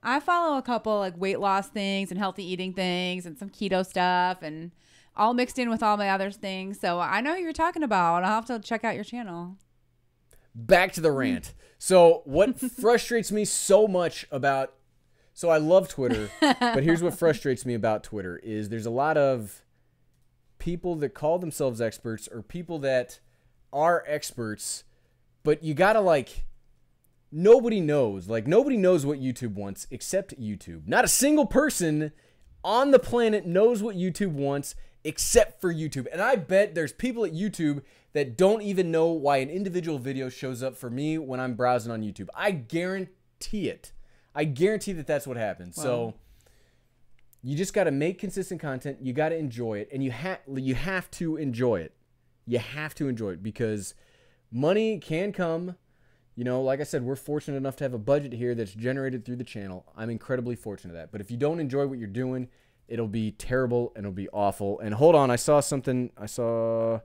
I follow a couple like weight loss things and healthy eating things and some keto stuff, and all mixed in with all my other things. So I know who you're talking about. I'll have to check out your channel. back to the rant. So what frustrates me so much about, so I love Twitter, but here's what frustrates me about Twitter is there's a lot of people that call themselves experts or people that are experts, but you gotta like, nobody knows. Like, nobody knows what YouTube wants except YouTube. Not a single person on the planet knows what YouTube wants except for YouTube. And I bet there's people at YouTube that don't even know why an individual video shows up for me when I'm browsing on YouTube. I guarantee it. I guarantee that that's what happens. Wow. So you just got to make consistent content. You got to enjoy it. And you have to enjoy it. You have to enjoy it because money can come. You know, like I said, we're fortunate enough to have a budget here that's generated through the channel. I'm incredibly fortunate of that. But if you don't enjoy what you're doing, it'll be terrible and it'll be awful. And hold on, I saw something. I saw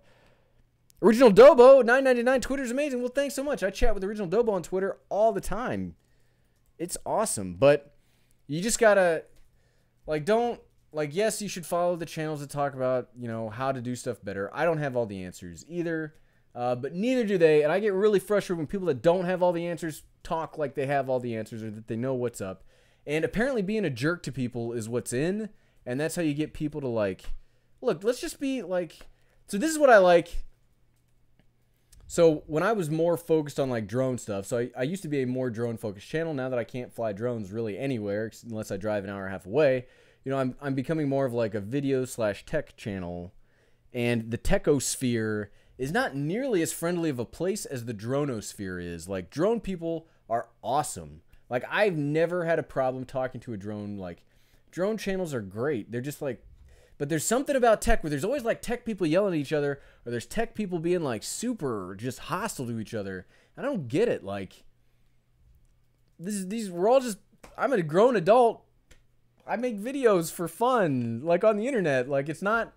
Original Dobo, $9.99. Twitter's amazing. Well, thanks so much. I chat with Original Dobo on Twitter all the time. It's awesome. But you just got to, like, don't, like, yes, you should follow the channels that talk about, you know, how to do stuff better. I don't have all the answers either. But neither do they, and I get really frustrated when people that don't have all the answers talk like they have all the answers or that they know what's up. And apparently being a jerk to people is what's in, and that's how you get people to like, look, let's just be like, so this is what I like. So when I was more focused on like drone stuff, so I used to be a more drone focused channel. Now that I can't fly drones really anywhere unless I drive an hour and a half away, you know, I'm becoming more of like a video/tech channel, and the techosphere is not nearly as friendly of a place as the dronosphere is. Like, drone people are awesome. Like, I've never had a problem talking to a drone. Like, drone channels are great. They're just like, but there's something about tech where there's always like tech people yelling at each other, or there's tech people being like super just hostile to each other. I don't get it. Like, we're all just, I'm a grown adult. I make videos for fun, like on the internet. Like, it's not,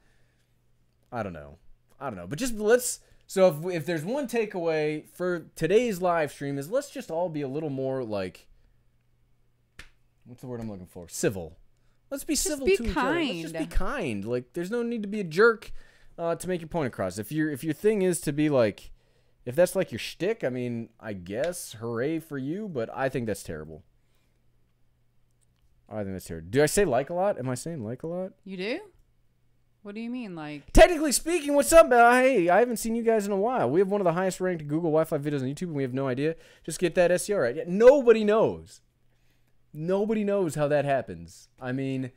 I don't know. But just so if there's one takeaway for today's live stream is let's just all be a little more like, what's the word I'm looking for? Civil. Let's be civil to each other. Let's just be kind. Like, there's no need to be a jerk to make your point across. If your thing is to be like, if that's like your shtick, I mean, I guess hooray for you, but I think that's terrible. I think that's terrible. Do I say like a lot? Am I saying like a lot? You do? What do you mean, like? Technically speaking, what's up? Hey, I haven't seen you guys in a while. We have one of the highest ranked Google Wi-Fi videos on YouTube, and we have no idea. Just get that SEO right. Yeah, nobody knows. Nobody knows how that happens. I mean,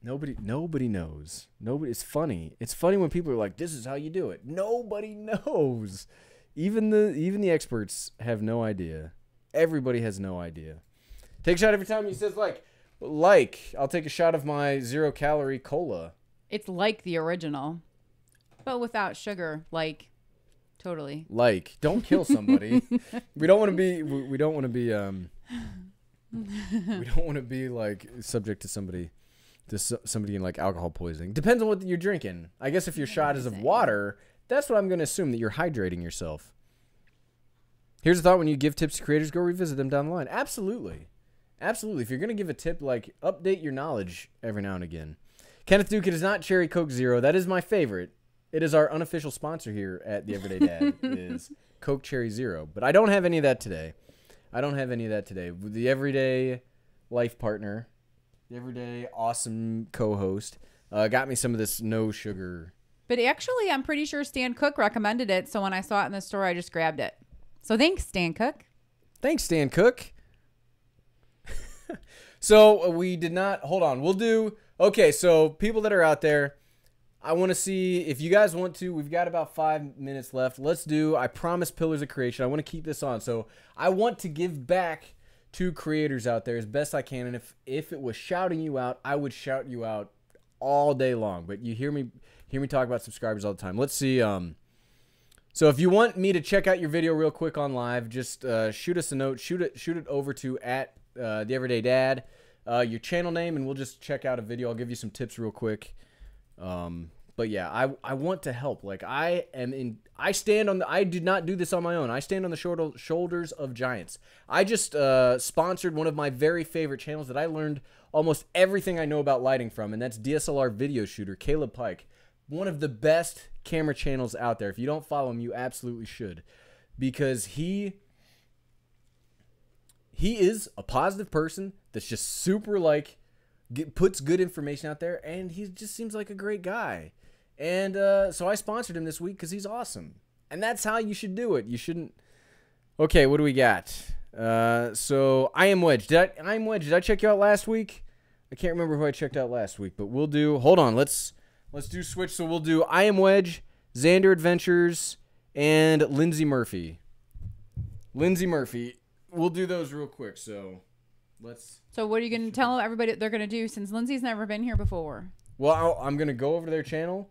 nobody knows. It's funny. It's funny when people are like, "This is how you do it." Nobody knows. Even the experts have no idea. Everybody has no idea. Take a shot every time he says like. I'll take a shot of my 0-calorie cola. It's like the original, but without sugar. Like, totally. Like, don't kill somebody. We don't want to be. We don't want to be. We don't want to be like subject to somebody in like alcohol poisoning. Depends on what you're drinking. I guess if your shot is of water, that's what I'm going to assume, that you're hydrating yourself. Here's a thought: when you give tips to creators, go revisit them down the line. Absolutely. Absolutely. If you're going to give a tip, like, update your knowledge every now and again. Kenneth Duke, it is not Cherry Coke Zero. That is my favorite. It is our unofficial sponsor here at The Everyday Dad, is Coke Cherry Zero. But I don't have any of that today. The everyday life partner, the everyday awesome co-host, got me some of this no sugar. But actually, I'm pretty sure Stan Cook recommended it. So when I saw it in the store, I just grabbed it. So thanks, Stan Cook. Thanks, Stan Cook. So we did not, hold on, we'll do, okay, so people that are out there, I want to see, if you guys want to, we've got about 5 minutes left. Let's do, I promise, Pillars of Creation. I want to keep this on. So I want to give back to creators out there as best I can. And if it was shouting you out, I would shout you out all day long. But you hear me talk about subscribers all the time. Let's see. So if you want me to check out your video real quick on live, just shoot us a note. Shoot it over to The Everyday Dad, your channel name, and we'll just check out a video. I'll give you some tips real quick. But yeah, I want to help. Like, I did not do this on my own. I stand on the shoulders of giants. I just sponsored one of my very favorite channels that I learned almost everything I know about lighting from, and that's DSLR video shooter Caleb Pike. One of the best camera channels out there. If you don't follow him, you absolutely should. because he is a positive person that's just super like puts good information out there, and he just seems like a great guy. And so I sponsored him this week because he's awesome, and that's how you should do it. You shouldn't. Okay, what do we got? So I am Wedge. Did I check you out last week? I can't remember who I checked out last week, but we'll do. Hold on, let's do switch. So we'll do I am Wedge, Xander Adventures, and Lindsay Murphy. Lindsay Murphy. We'll do those real quick. So let's. So what are you going to tell everybody they're going to do since Lindsay's never been here before? Well, I'm going to go over to their channel.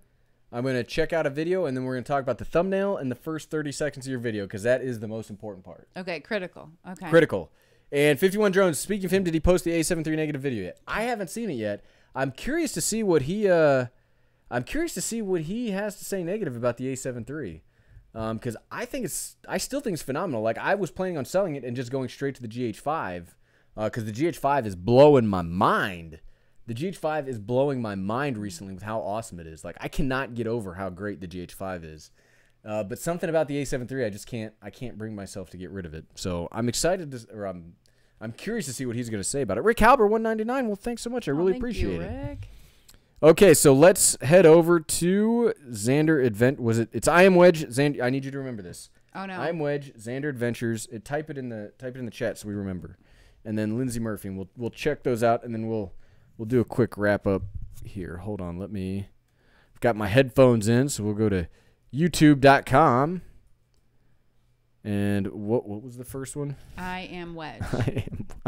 I'm going to check out a video, and then we're going to talk about the thumbnail and the first 30 seconds of your video, because that is the most important part. Okay, critical. Okay. Critical. And 51 Drones, speaking of him, did he post the A73 negative video yet? I haven't seen it yet. I'm curious to see what he has to say negative about the A73. Because I still think it's phenomenal. Like, I was planning on selling it and just going straight to the GH5, because the GH5 is blowing my mind. The GH5 is blowing my mind recently with how awesome it is. Like, I cannot get over how great the GH5 is. But something about the A73, I can't bring myself to get rid of it. So I'm excited to, or I'm curious to see what he's going to say about it. Rick Halber 199. Well, thanks so much. I really appreciate it. Rick. Okay, so let's head over to Xander It's I am Wedge. Xander, I need you to remember this. Oh no. I am Wedge. Xander Adventures. Type it in the chat so we remember. And then Lindsay Murphy, and we'll check those out, and then we'll do a quick wrap up here. Hold on, I've got my headphones in, so we'll go to youtube.com. And what was the first one? I am Wedge.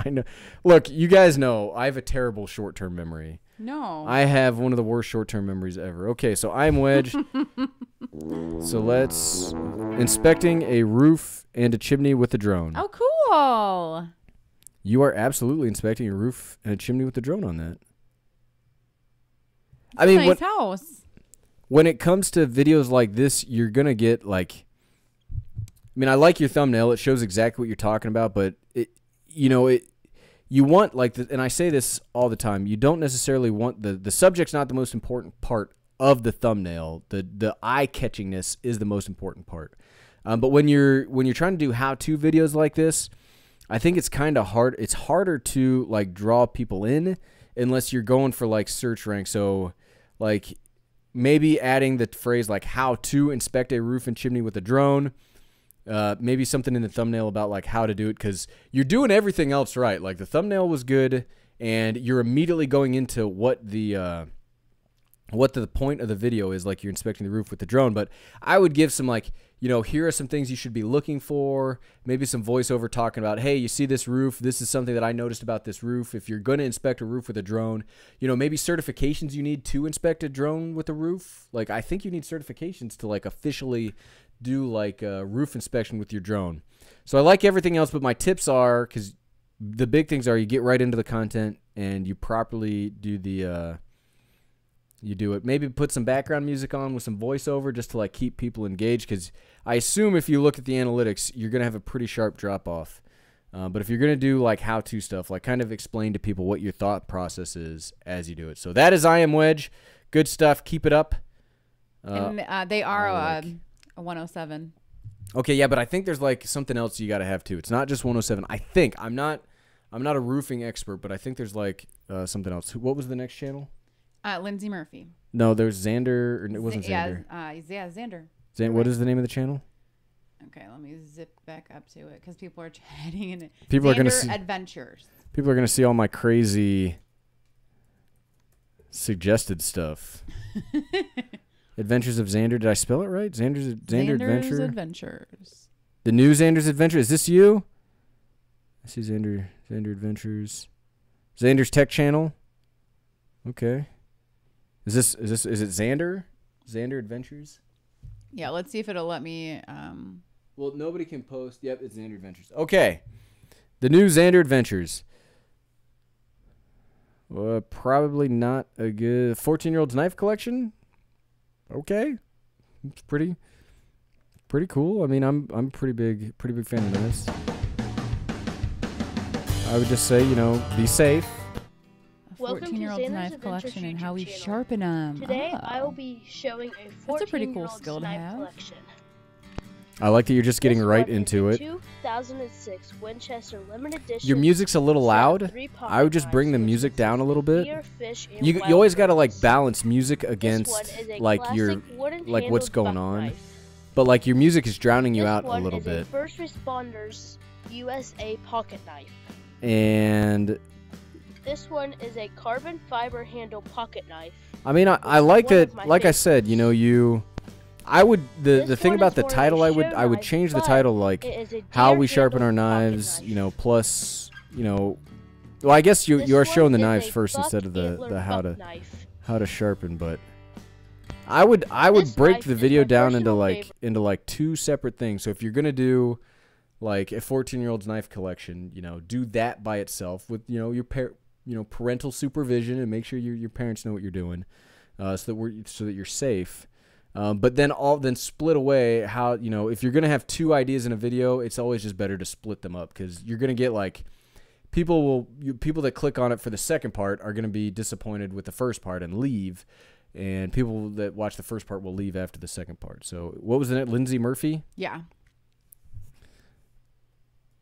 I know. Look, you guys know I have a terrible short-term memory. No. I have one of the worst short-term memories ever. Okay, so I'm Wedge. So let's inspecting a roof and a chimney with a drone. Oh, cool. You are absolutely inspecting a roof and a chimney with a drone on that. I mean, nice house. When it comes to videos like this, you're gonna get like. I mean, I like your thumbnail. It shows exactly what you're talking about, but you want like, and I say this all the time. You don't necessarily want the subject's not the most important part of the thumbnail. The eye catchingness is the most important part. But when you're trying to do how-to videos like this, I think it's kind of hard. It's harder to like draw people in unless you're going for like search rank. So like maybe adding the phrase like how to inspect a roof and chimney with a drone. Maybe something in the thumbnail about like how to do it, because you're doing everything else right. Like the thumbnail was good, and you're immediately going into what the point of the video is, like you're inspecting the roof with the drone. But I would give some like, here are some things you should be looking for. Maybe some voiceover talking about, hey, you see this roof? This is something that I noticed about this roof. If you're going to inspect a roof with a drone, maybe certifications you need to inspect a drone with a roof. Like I think you need certifications to like officially do like a roof inspection with your drone. So I like everything else, but my tips are, because the big things are you get right into the content and you properly do you do it. Maybe put some background music on with some voiceover just to like keep people engaged, because I assume if you look at the analytics, you're going to have a pretty sharp drop off. But if you're going to do like how-to stuff, like kind of explain to people what your thought process is as you do it. So that is I Am Wedge. Good stuff. Keep it up. And they are a 107. Okay, yeah, but I think there's like something else you got to have too. It's not just 107. I think I'm not a roofing expert, but I think there's like something else. What was the next channel? Lindsay Murphy. No, there's Xander. Or it wasn't Xander. Yeah, Xander. What is the name of the channel? Okay, let me zip back up to it because people are chatting in it. People are going to see Adventures. People are going to see all my crazy suggested stuff. Adventures of Xander. Did I spell it right? Xander's Adventure. Adventures. The new Xander's Adventure. Is this you? I see Xander Adventures. Xander's Tech Channel. Okay. Is it Xander? Xander Adventures? Yeah, let's see if it'll let me Well, nobody can post. Yep, it's Xander Adventures. Okay. The new Xander Adventures. Probably not a good 14-year-old's knife collection. Okay. It's pretty cool. I mean, I'm pretty big fan of this. I would just say, be safe. A 14-year-old's knife collection and how we sharpen them. Today, I will be showing a 14-year-old's skill to knife have. collection. I like that you're just getting This right one is into a it. 2006 Winchester limited edition. Your music's a little set of loud. 3 pocket I would just bring the knives, music which down a little bit. deer, fish, and You wild always gotta like birds. balance music This one against is a like your classic wooden like what's handled going buck on. knife. But like your music is drowning you This out a one little is bit. A first responders USA pocket knife. And This one is a carbon fiber handle pocket knife. I mean I like one that of my like I said, you know, I would the This thing one about is the more of a title I would show change the knife, title but like it is a how deer we sharpen our handled pocket knives, knife. you know, plus, you know, well I guess you This are one showing the is knives a first buck instead of the antler how buck to knife. how to sharpen, but I would This break knife the is video my down personal into like 2 separate things. So if you're gonna do like a 14-year-old's knife collection, you know, do that by itself with your parental supervision and make sure your parents know what you're doing, so that you're safe. But then split away how if you're gonna have 2 ideas in a video, it's always just better to split them up because you're gonna get like people that click on it for the second part are gonna be disappointed with the first part and leave. And people that watch the first part will leave after the second part. So what was the name? Lindsay Murphy? Yeah.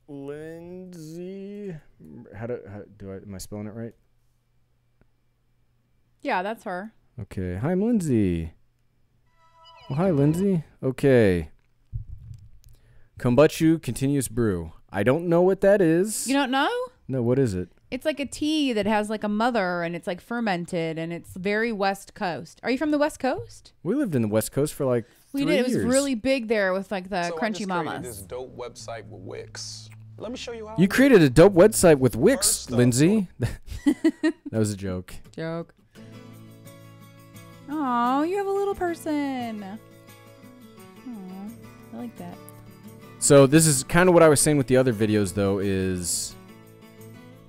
Lindsay. Am I spelling it right? Yeah, that's her. Okay. Hi, I'm Lindsay. Well, hi, Lindsay. Okay. Kombucha continuous brew. I don't know what that is. You don't know? No, what is it? It's like a tea that has like a mother and it's like fermented and it's very West Coast. Are you from the West Coast? We lived in the West Coast for like We 3 did. It was years. really big there with like the So I crunchy just mamas. created this dope website with Wix. Let me show you how. You created a dope website with Wix, First, Lindsay. That was a joke. Joke. Oh, you have a little person. Aw, I like that. So this is kind of what I was saying with the other videos, though, is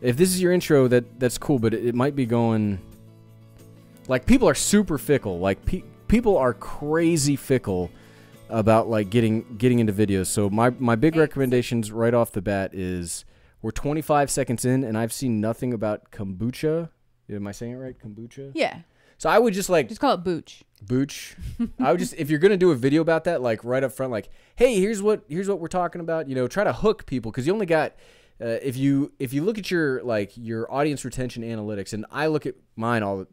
if this is your intro, that's cool, but it might be going... Like, people are super fickle. Like, people are crazy fickle about, like, getting into videos. So my big recommendations right off the bat is we're 25 seconds in, and I've seen nothing about kombucha. Am I saying it right? Kombucha? Yeah. So I would just, like... Just call it booch. Booch. I would just, if you're gonna do a video about that, like right up front, like, hey, here's what we're talking about. Try to hook people because you only got if you look at your audience retention analytics, and I look at mine all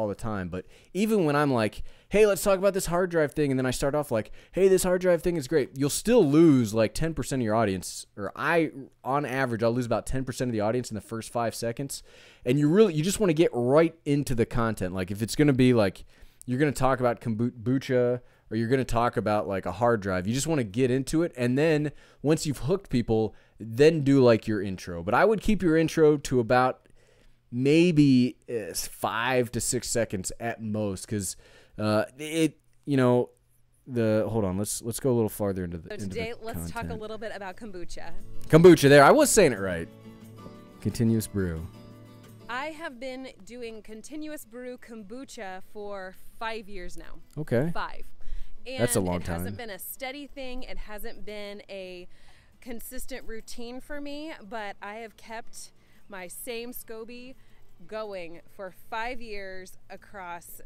the time. But even when I'm like, hey, let's talk about this hard drive thing, and then I start off like, hey, this hard drive thing is great, you'll still lose like 10% of your audience, or on average I'll lose about 10% of the audience in the first 5 seconds, and you just want to get right into the content. Like if it's gonna be like you're going to talk about kombucha or you're going to talk about like a hard drive, you just want to get into it. And then once you've hooked people, then do like your intro. But I would keep your intro to about maybe 5 to 6 seconds at most. Cause hold on, let's go a little farther into the, So today, let's content. talk a little bit about kombucha. Kombucha there. I was saying it right. Continuous brew. I have been doing continuous brew kombucha for 5 years now. Okay. 5. And That's a long it time. hasn't been a steady thing. It hasn't been a consistent routine for me, but I have kept my same SCOBY going for 5 years across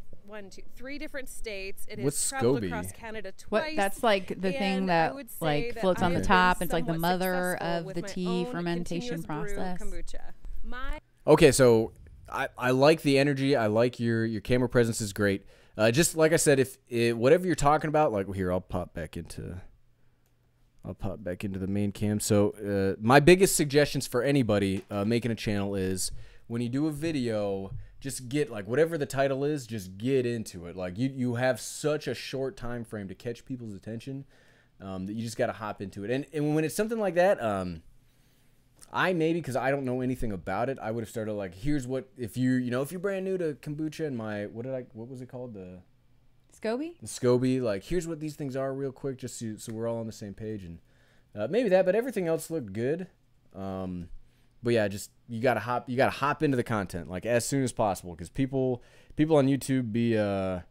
3 different states. It What's has traveled SCOBY? across Canada What? twice. That's like the thing and that I would say like that floats I on the have top. been It's like the somewhat mother successful of with the my tea own fermentation continuous brew process. kombucha. Okay, so I like the energy. I like your camera presence is great. Just like I said, if whatever you're talking about, like here, I'll pop back into the main cam. So my biggest suggestions for anybody making a channel is when you do a video, just get like whatever the title is, just get into it. Like you have such a short time frame to catch people's attention that you just got to hop into it. And when it's something like that, I maybe, because I don't know anything about it, I would have started like, here's what, if you're brand new to kombucha and what was it called? The SCOBY? SCOBY, like, here's what these things are real quick, just so we're all on the same page. And maybe that, but everything else looked good. But yeah, just, you gotta hop into the content, like, as soon as possible, because people on YouTube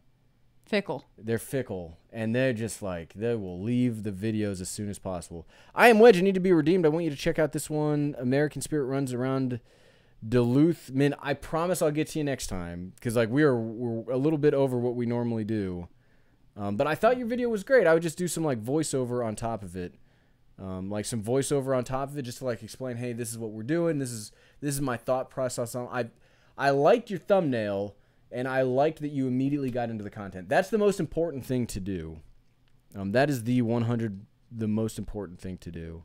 Fickle. they're fickle, and they're just like, they will leave the videos as soon as possible. I am Wedge. I need to be redeemed. I want you to check out this one. American Spirit runs around Duluth. Man, I promise I'll get to you next time, because like we're a little bit over what we normally do. But I thought your video was great. I would just do some like voiceover on top of it. Like some voiceover on top of it just to like explain, hey, this is what we're doing. This is my thought process on I liked your thumbnail, and I liked that you immediately got into the content. That's the most important thing to do. That is the most important thing to do.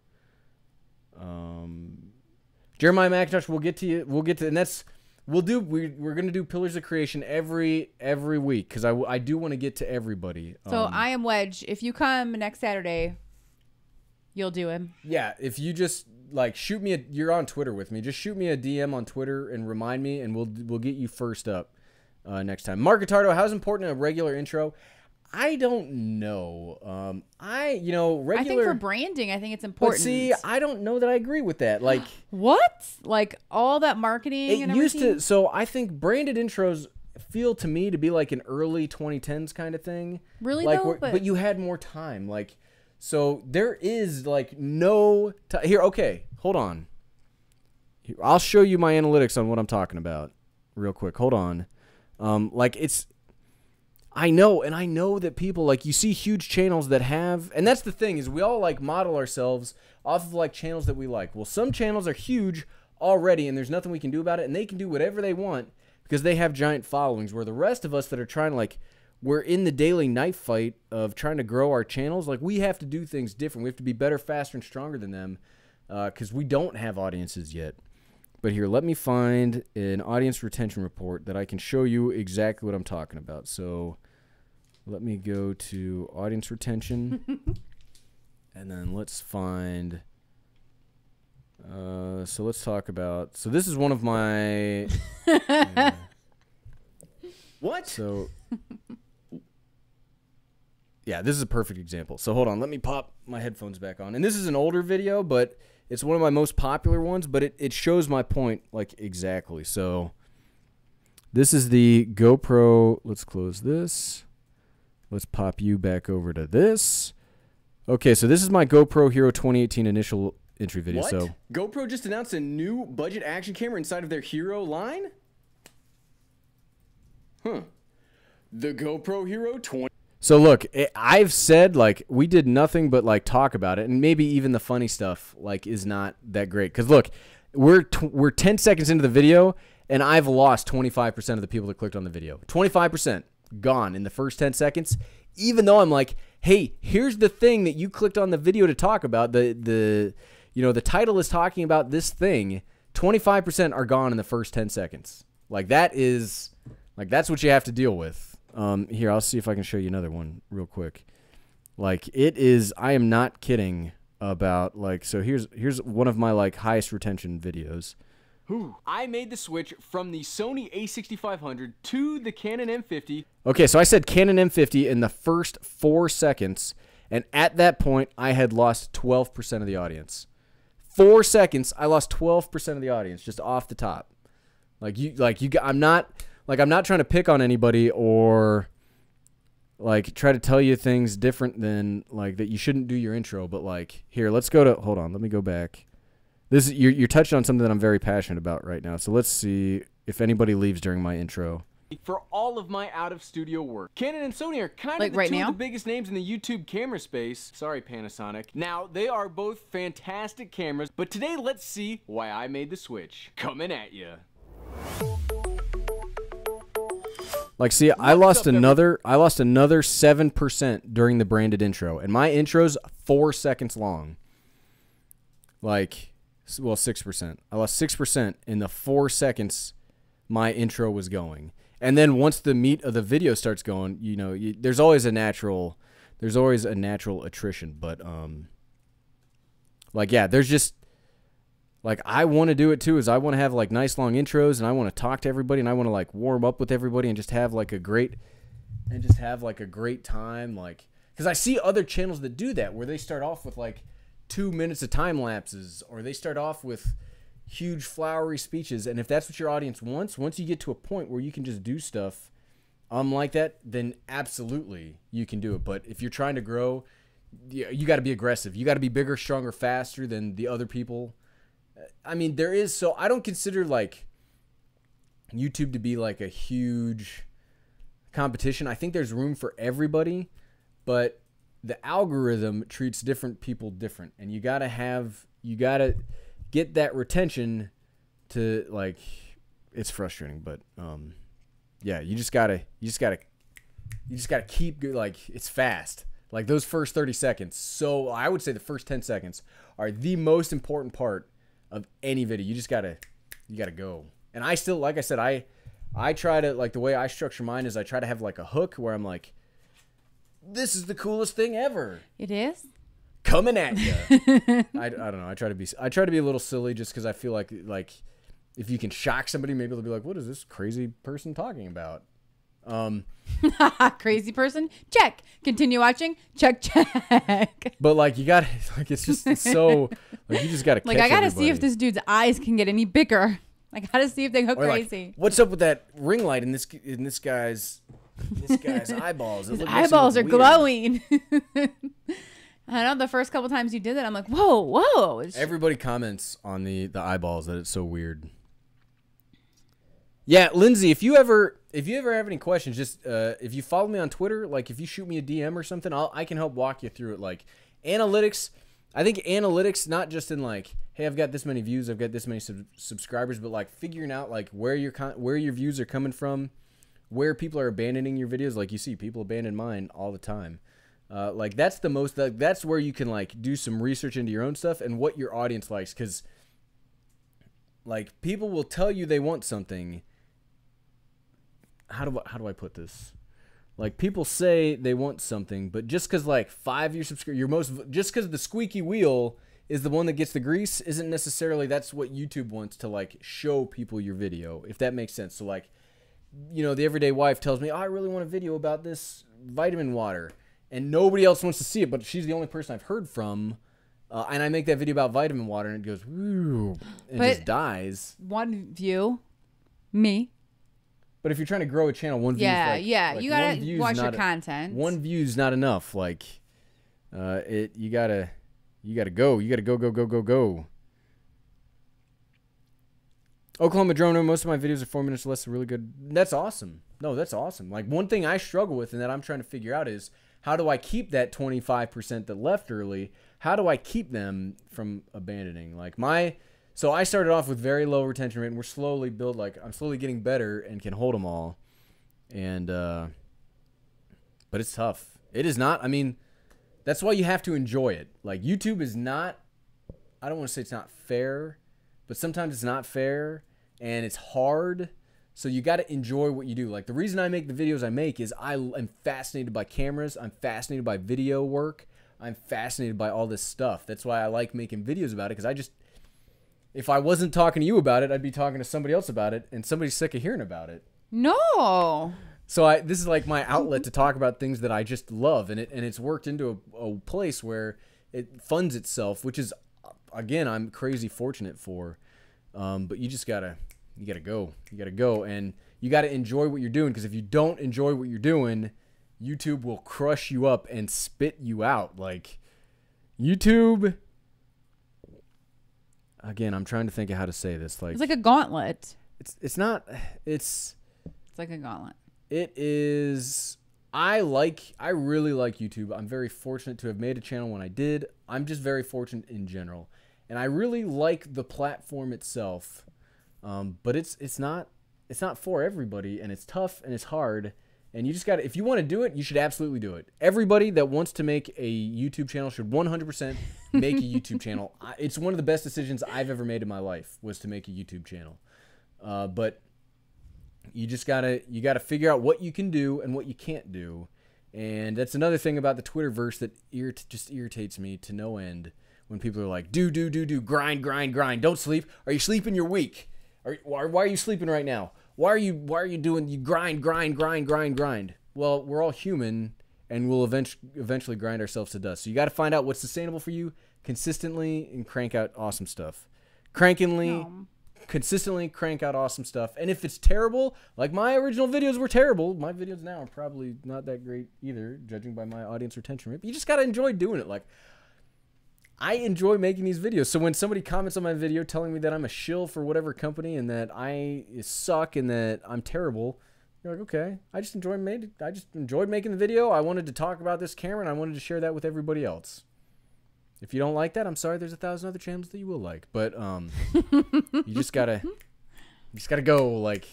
Jeremiah McIntosh, we'll get to you. And that's we're gonna do Pillars of Creation every week because I do want to get to everybody. So I am Wedge. If you come next Saturday, you'll do him. Yeah, if you just like shoot me you're on Twitter with me. Just shoot me a DM on Twitter and remind me, and we'll get you first up next time. Mark Guitardo, how's important a regular intro? I don't know. Regular. I think for branding, I think it's important. But see, I don't know that I agree with that. Like what? Like all that marketing and everything? Used to. So I think branded intros feel to me to be like an early 2010s kind of thing. Really like, though, but you had more time. Like, so there is like no here. Okay, hold on. I'll show you my analytics on what I'm talking about real quick. Hold on. Like it's. I know that people, like, you see huge channels that have, and that's the thing, is we all, like, model ourselves off of, like, channels that we like. Well, some channels are huge already, and there's nothing we can do about it, and they can do whatever they want because they have giant followings, where the rest of us that are trying to, like, we're in the daily knife fight of trying to grow our channels. Like, we have to do things different. We have to be better, faster, and stronger than them because we don't have audiences yet. But here, let me find an audience retention report that I can show you exactly what I'm talking about. So let me go to audience retention, and then let's find, so let's talk about, so this is one of my, what? So, yeah, this is a perfect example. So hold on, let me pop my headphones back on. And this is an older video, but it's one of my most popular ones, but it shows my point, like, exactly. So this is the GoPro, let's close this. Let's pop you back over to this. Okay, so this is my GoPro Hero 2018 initial entry video. What? So GoPro just announced a new budget action camera inside of their Hero line? Huh. The GoPro Hero 20. So look, I've said, like, we did nothing but, like, talk about it, and maybe even the funny stuff, like, is not that great. Because look, we're 10 seconds into the video, and I've lost 25% of the people that clicked on the video. 25%. Gone in the first 10 seconds, even though I'm like, hey, here's the thing that you clicked on the video to talk about. The title is talking about this thing. 25% are gone in the first 10 seconds. Like, that's what you have to deal with. Here, I'll see if I can show you another one real quick. Like, it is, I am not kidding about, like, so here's one of my, like, highest retention videos. I made the switch from the Sony a6500 to the Canon M50. Okay, so I said Canon M50 in the first 4 seconds, and at that point, I had lost 12% of the audience. 4 seconds, I lost 12% of the audience just off the top. I'm not trying to pick on anybody or like try to tell you things different than like that you shouldn't do your intro, but like here, let's go to, hold on, let me go back. This is, you're touching on something that I'm very passionate about right now. So let's see if anybody leaves during my intro. For all of my out-of-studio work. Canon and Sony are kind of right two now? of the biggest names in the YouTube camera space. Sorry, Panasonic. Now, they are both fantastic cameras, but today let's see why I made the switch. Coming at you. Like, see, I lost another 7% during the branded intro, and my intro's 4 seconds long. Like, well, 6%. I lost 6% in the 4 seconds my intro was going. And then once the meat of the video starts going, you know, there's always a natural attrition. But, like, yeah, there's just, like, I want to do it too, is I want to have, like, nice long intros, and I want to talk to everybody, and I want to, like, warm up with everybody and just have, like, a great time, like, because I see other channels that do that, where they start off with, like, 2 minutes of time lapses, or they start off with huge flowery speeches. And if that's what your audience wants, once you get to a point where you can just do stuff like that, then absolutely you can do it. But if you're trying to grow, you got to be aggressive. You got to be bigger, stronger, faster than the other people. I mean, so I don't consider like YouTube to be like a huge competition. I think there's room for everybody. but the algorithm treats different people different, and you gotta get that retention to, like, it's frustrating, but yeah, you just gotta keep, like, it's fast. Like those first 30 seconds. So I would say the first 10 seconds are the most important part of any video. You gotta go. And I still, like I said, I try to, like, the way I structure mine is I try to have like a hook where I'm like, this is the coolest thing ever. It is coming at you. I don't know. I try to be a little silly just because I feel like if you can shock somebody, maybe they'll be like, what is this crazy person talking about? Crazy person. Check. Continue watching. Check. But like, you got, like, it's so, like, you just gotta catch like, I gotta everybody. see if this dude's eyes can get any bigger. I gotta see if they go Or crazy. like, what's up with that ring light in this guy's eyeballs? His eyeballs are glowing. I know the first couple times you did that, I'm like, whoa. Everybody comments on the eyeballs that it's so weird. Yeah, Lindsay, if you ever have any questions, just if you follow me on Twitter, like, if you shoot me a DM or something, I can help walk you through it. Like, analytics, I think analytics, not just in like, hey, I've got this many views, I've got this many subscribers, but like figuring out like where your views are coming from, where people are abandoning your videos. Like, you see people abandon mine all the time. Like, that's the most, that's where you can like do some research into your own stuff and what your audience likes, because like, people will tell you they want something. How do I put this? Like, people say they want something, but just because like 5 year subscribers, just because the squeaky wheel is the one that gets the grease, isn't necessarily that's what YouTube wants to like show people your video, if that makes sense. So like, you know, the everyday wife tells me, oh, I really want a video about this vitamin water, and nobody else wants to see it, but she's the only person I've heard from. And I make that video about vitamin water, and it goes, woo, and it just dies. One view, me. But if you're trying to grow a channel, one view, like, you gotta watch your content. One view's not enough. Like, you gotta go. Oklahoma Droner, most of my videos are 4 minutes or less. Really good. That's awesome. No, that's awesome. Like, one thing I struggle with and that I'm trying to figure out is, how do I keep that 25% that left early? How do I keep them from abandoning? Like, so I started off with very low retention rate, and we're slowly I'm slowly getting better and can hold them all. And, but it's tough. It is not, I mean, that's why you have to enjoy it. Like, YouTube is not, I don't want to say it's not fair, but sometimes it's not fair and it's hard. So you got to enjoy what you do. Like, the reason I make the videos I make is I am fascinated by cameras. I'm fascinated by video work. I'm fascinated by all this stuff. That's why I like making videos about it, because if I wasn't talking to you about it, I'd be talking to somebody else about it, and somebody's sick of hearing about it. No. So this is like my outlet to talk about things that I just love, and it's worked into a place where it funds itself, which is, again, I'm crazy fortunate for. But you gotta go, and you gotta enjoy what you're doing, because if you don't enjoy what you're doing, YouTube will crush you up and spit you out. Like, YouTube. Again, I'm trying to think of how to say this. Like, it's like a gauntlet. It's not. It's like a gauntlet. It is. I really like YouTube. I'm very fortunate to have made a channel when I did. I'm just very fortunate in general, and I really like the platform itself. But it's not for everybody, and it's tough and it's hard. And you just got to, if you want to do it, you should absolutely do it. Everybody that wants to make a YouTube channel should 100% make a YouTube channel. It's one of the best decisions I've ever made in my life, was to make a YouTube channel. But you just you gotta figure out what you can do and what you can't do. And that's another thing about the Twitterverse that just irritates me to no end, when people are like, do, grind, don't sleep. Are you sleeping? You're weak. Why are you sleeping right now? Why are you doing, you grind? Well, we're all human, and we'll eventually grind ourselves to dust. So you got to find out what's sustainable for you consistently, and crank out awesome stuff. Consistently crank out awesome stuff. And if it's terrible, like my original videos were terrible, my videos now are probably not that great either, judging by my audience retention rate. But you just got to enjoy doing it. Like, I enjoy making these videos. So when somebody comments on my video telling me that I'm a shill for whatever company, and that I suck and that I'm terrible, You're like, okay, I just enjoyed making the video. I wanted to talk about this camera, and I wanted to share that with everybody else. If you don't like that, I'm sorry. There's 1,000 other channels that you will like, but you just gotta go, like,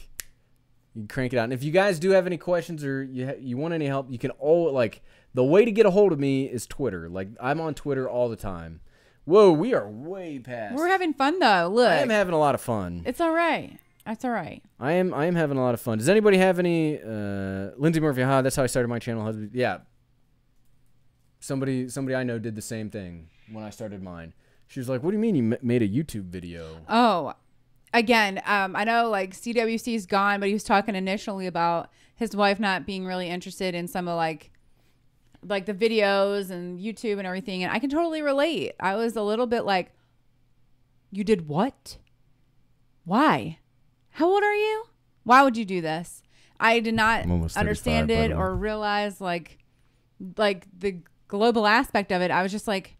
you crank it out. And if you guys do have any questions or you want any help, you can the way to get a hold of me is Twitter. Like, I'm on Twitter all the time. Whoa, we are way past. We're having fun though. Look, I am having a lot of fun. It's all right. That's all right. I am having a lot of fun. Does anybody have any Lindsay Murphy? That's how I started my channel. Yeah. Somebody I know did the same thing when I started mine. She was like, "What do you mean you made a YouTube video?" Oh, again, I know like CWC's gone, but he was talking initially about his wife not being really interested in some of like the videos and YouTube and everything, and I can totally relate. I was a little bit like, "You did what? Why? How old are you? Why would you do this?" I did not understand it or realize like the global aspect of it. I was just like,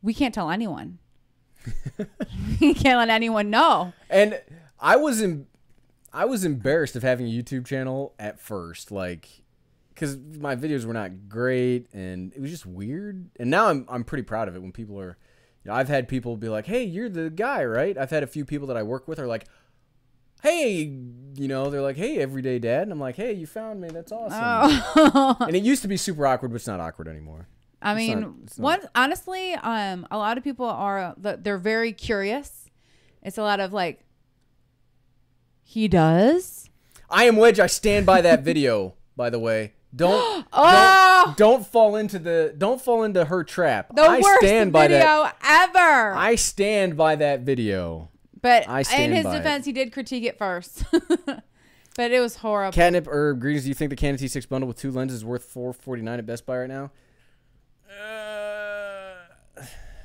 we can't tell anyone. We can't let anyone know. And I was embarrassed of having a YouTube channel at first, like, because my videos were not great and it was just weird. And now I'm pretty proud of it when people are, I've had people be like, "Hey, you're the guy, right?" I've had a few people that I work with are like, "Hey," they're like, "Hey, everyday dad." And I'm like, "Hey, you found me. That's awesome." Oh. And it used to be super awkward, but it's not awkward anymore. I mean, honestly, a lot of people they're very curious. It's a lot of like, he does. I am Wedge. I stand by that video, by the way. Don't fall into her trap. The worst video ever. I stand by that video. But in his defense, he did critique it first. But it was horrible. Catnip Herb, greetings. Do you think the Canon T6 bundle with 2 lenses is worth $449 at Best Buy right now?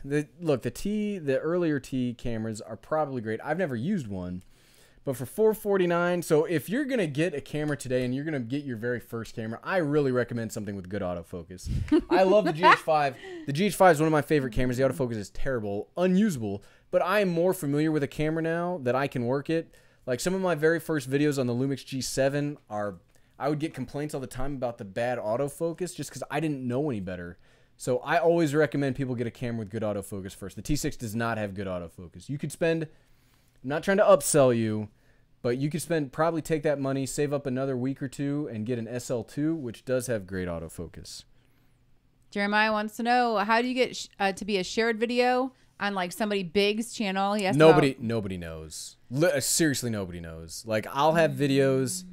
The earlier T cameras are probably great. I've never used one, but for $449, so if you're gonna get a camera today and you're gonna get your very first camera, I really recommend something with good autofocus. I love the GH5. The GH5 is one of my favorite cameras. The autofocus is terrible, unusable, but I am more familiar with a camera now that I can work it. Like some of my very first videos on the Lumix G7 I would get complaints all the time about the bad autofocus just because I didn't know any better. So I always recommend people get a camera with good autofocus first. The T6 does not have good autofocus. You could spend, I'm not trying to upsell you, but you could probably take that money, save up another week or two, and get an SL2, which does have great autofocus. Jeremiah wants to know, how do you get to be a shared video on like somebody big's channel? Yes. Nobody knows. Seriously, nobody knows. Like I'll have videos.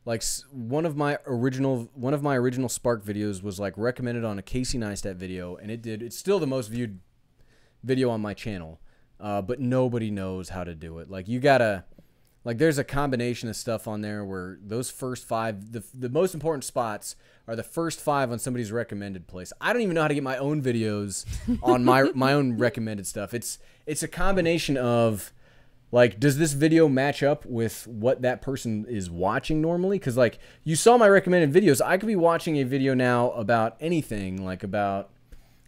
Like one of my original Spark videos was like recommended on a Casey Neistat video, and it's still the most viewed video on my channel. But nobody knows how to do it. Like you gotta, like there's a combination of stuff on there where those first 5, the most important spots are the first 5 on somebody's recommended place. I don't even know how to get my own videos on my own recommended stuff. It's a combination of, like, does this video match up with what that person is watching normally? Because, like, you saw my recommended videos. I could be watching a video now about anything, like I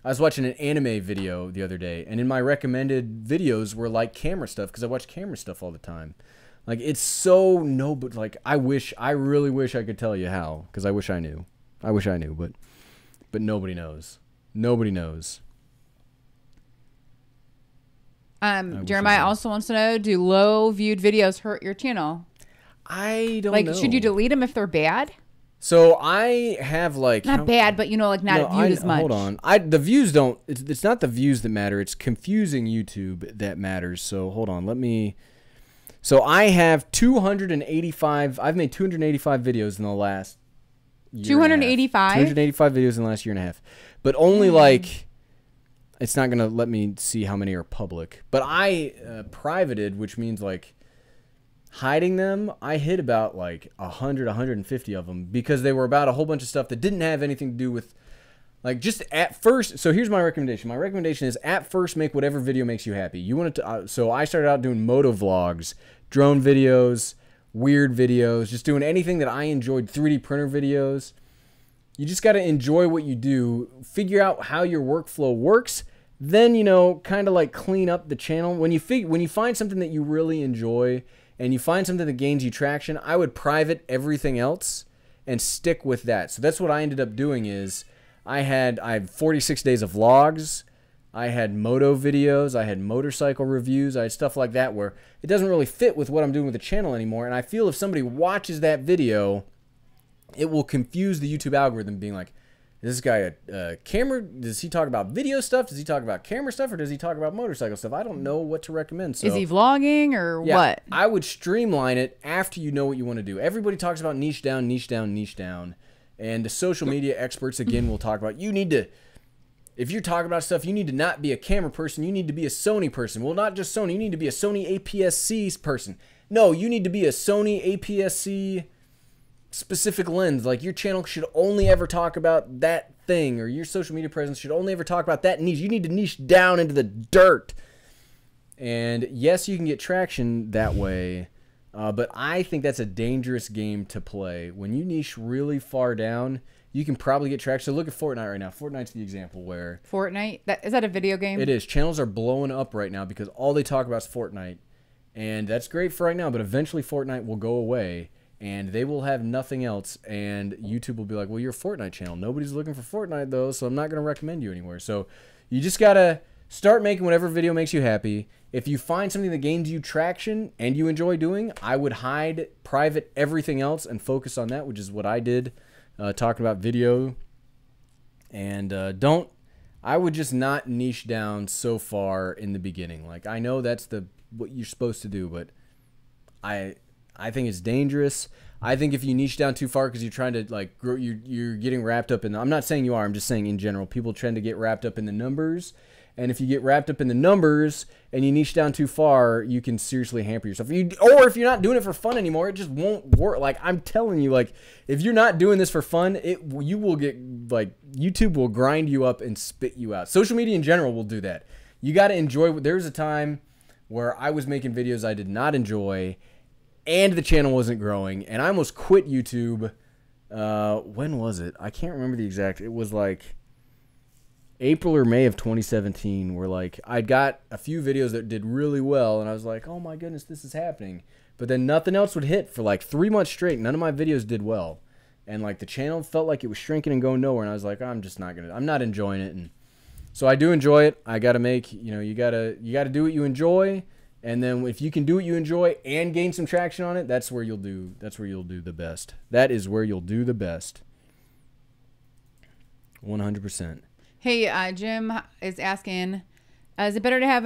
was watching an anime video the other day, and in my recommended videos were, like, camera stuff, because I watch camera stuff all the time. Like, it's so but like, I really wish I could tell you how, because I wish I knew. But nobody knows. Nobody knows. Jeremiah also wants to know, do low viewed videos hurt your channel? I don't know. Like, should you delete them if they're bad? So I have like... Not bad, but like not viewed as much. Hold on. The views don't... It's not the views that matter. It's confusing YouTube that matters. So hold on. Let me... So I have 285... I've made 285 videos in the last year 285? 285 videos in the last year and a half. But only like... It's not going to let me see how many are public. But I privated, which means like hiding them. I hid about like 100, 150 of them because they were about a whole bunch of stuff that didn't have anything to do with, like, just at first. So here's my recommendation. My recommendation is at first make whatever video makes you happy. You want it to. So I started out doing moto vlogs, drone videos, weird videos, just doing anything that I enjoyed, 3D printer videos. You just got to enjoy what you do, figure out how your workflow works, then, kind of like clean up the channel. When you find something that you really enjoy and you find something that gains you traction, I would private everything else and stick with that. So that's what I ended up doing is I had 46 days of vlogs, I had moto videos, I had motorcycle reviews, I had stuff like that where it doesn't really fit with what I'm doing with the channel anymore. And I feel if somebody watches that video, it will confuse the YouTube algorithm being like, is this guy a camera? Does he talk about video stuff? Does he talk about camera stuff? Or does he talk about motorcycle stuff? I don't know what to recommend. So, Is he vlogging or what? I would streamline it after you know what you want to do. Everybody talks about niche down, niche down, niche down. And the social media experts, again, will talk about you need to, if you're talking about stuff, you need to not be a camera person. You need to be a Sony person. Well, not just Sony. You need to be a Sony APS-C person. No, you need to be a Sony APS-C specific lens. Like your channel should only ever talk about that thing, or your social media presence should only ever talk about that niche. You need to niche down into the dirt. And yes, you can get traction that way, but I think that's a dangerous game to play. When you niche really far down, you can probably get traction. So look at Fortnite right now. Fortnite's the example where Fortnite? Is that a video game? it is. Channels are blowing up right now because all they talk about is Fortnite, and that's great for right now, but eventually Fortnite will go away and they will have nothing else, and YouTube will be like, well, you're a Fortnite channel. Nobody's looking for Fortnite, though, so I'm not going to recommend you anywhere. So you just got to start making whatever video makes you happy. If you find something that gains you traction and you enjoy doing, I would hide, private everything else and focus on that, which is what I did, talking about video. And I would just not niche down so far in the beginning. Like, I know that's what you're supposed to do, but I think it's dangerous. I think if you niche down too far because you're trying to like grow, you're getting wrapped up in. I'm not saying you are. I'm just saying in general, people tend to get wrapped up in the numbers. And if you get wrapped up in the numbers and you niche down too far, you can seriously hamper yourself. Or if you're not doing it for fun anymore, it just won't work. Like I'm telling you, like if you're not doing this for fun, you will get like YouTube will grind you up and spit you out. Social media in general will do that. You got to enjoy. There was a time where I was making videos I did not enjoy, and the channel wasn't growing, and I almost quit YouTube. When was it? I can't remember the exact. It was like April or May of 2017, where like I got a few videos that did really well, and I was like, oh my goodness, this is happening. But then nothing else would hit for like 3 months straight. None of my videos did well, and like the channel felt like it was shrinking and going nowhere. And I was like, I'm not enjoying it. And so I do enjoy it. I gotta make, you gotta do what you enjoy. And then if you can do what you enjoy and gain some traction on it, that's where you'll do the best. That is where you'll do the best. 100%. Hey, Jim is asking, is it better to have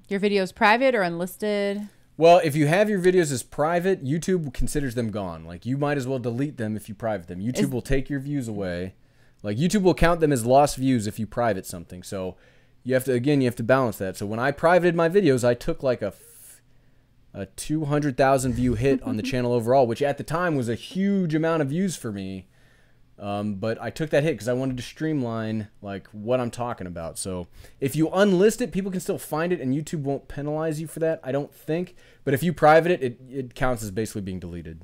your videos private or unlisted? Well, if you have your videos as private, YouTube considers them gone. Like you might as well delete them if you private them. YouTube will take your views away. Like YouTube will count them as lost views if you private something. So you have to balance that. So when I privated my videos, I took like a 200,000 view hit on the channel overall, which at the time was a huge amount of views for me. But I took that hit because I wanted to streamline like what I'm talking about. So if you unlist it, people can still find it, and YouTube won't penalize you for that, I don't think. But if you private it, it counts as basically being deleted.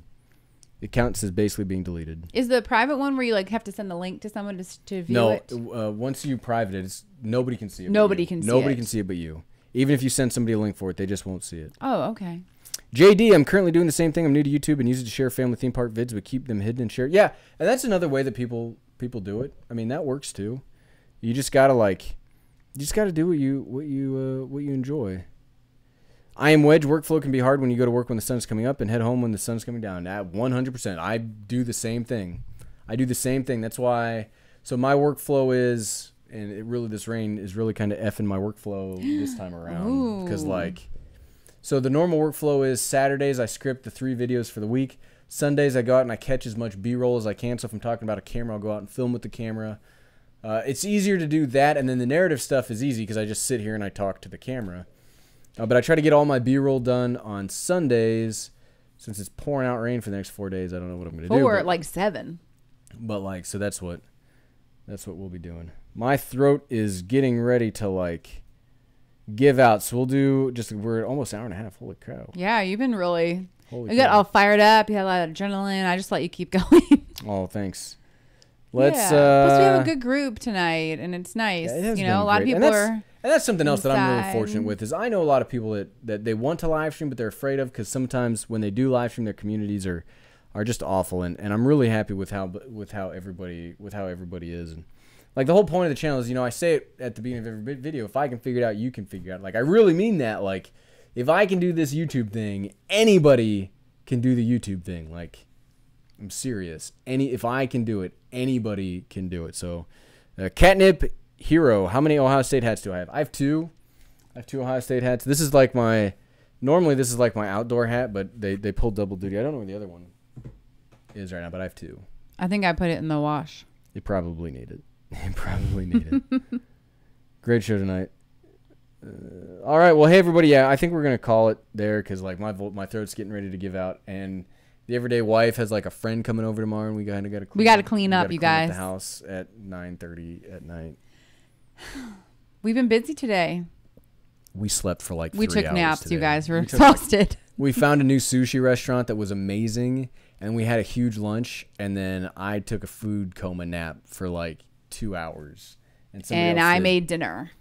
It counts as basically being deleted. Is the private one where you like have to send the link to someone to view it? No, once you private it, nobody can see it. Nobody can see it. Nobody can see it but you. Even if you send somebody a link for it, they just won't see it. Oh, okay. JD, I'm currently doing the same thing. I'm new to YouTube and use it to share family theme park vids, but keep them hidden and share. Yeah, and that's another way that people do it. I mean, that works too. You just gotta do what you enjoy. I am Wedge. Workflow can be hard when you go to work when the sun's coming up and head home when the sun's coming down. 100%. I do the same thing. That's why. So my workflow is, and this rain is really kind of effing my workflow this time around. Because so the normal workflow is Saturdays I script the 3 videos for the week. Sundays I go out and I catch as much B-roll as I can. So if I'm talking about a camera, I'll go out and film with the camera. It's easier to do that, and then the narrative stuff is easy because I just sit here and I talk to the camera. But I try to get all my B-roll done on Sundays. Since it's pouring out rain for the next 4 days, I don't know what I'm going to do. Or like 7. But so that's what we'll be doing. My throat is getting ready to give out. So we're almost an hour and a half. Holy cow. Yeah, you've been really, you got all fired up. You had a lot of adrenaline. I just let you keep going. Oh, thanks. Plus we have a good group tonight, and it's nice. Yeah, a lot of people are. And that's something else that I'm really inside. fortunate with is I know a lot of people that they want to live stream, but they're afraid of because sometimes when they do live stream, their communities are just awful. And I'm really happy with how everybody is. And like the whole point of the channel is, I say it at the beginning of every video, if I can figure it out, you can figure it out. Like I really mean that. Like if I can do this YouTube thing, anybody can do the YouTube thing. Like I'm serious. If I can do it, anybody can do it. So Catnip Hero, how many Ohio State hats do I have? I have 2. I have 2 Ohio State hats. This is like normally this is like my outdoor hat, but they pulled double duty. I don't know where the other one is right now, but I have 2. I think I put it in the wash. You probably need it. You probably need it. Great show tonight. All right, well, hey everybody, yeah, I think we're gonna call it there because like my throat's getting ready to give out, and the everyday wife has like a friend coming over tomorrow, and we gotta clean up, you guys. The house at 9:30 at night. We've been busy today. We slept for like 3 We took hours naps, today. you guys. We're exhausted. We found a new sushi restaurant that was amazing, and we had a huge lunch, and then I took a food coma nap for like 2 hours. And I made dinner.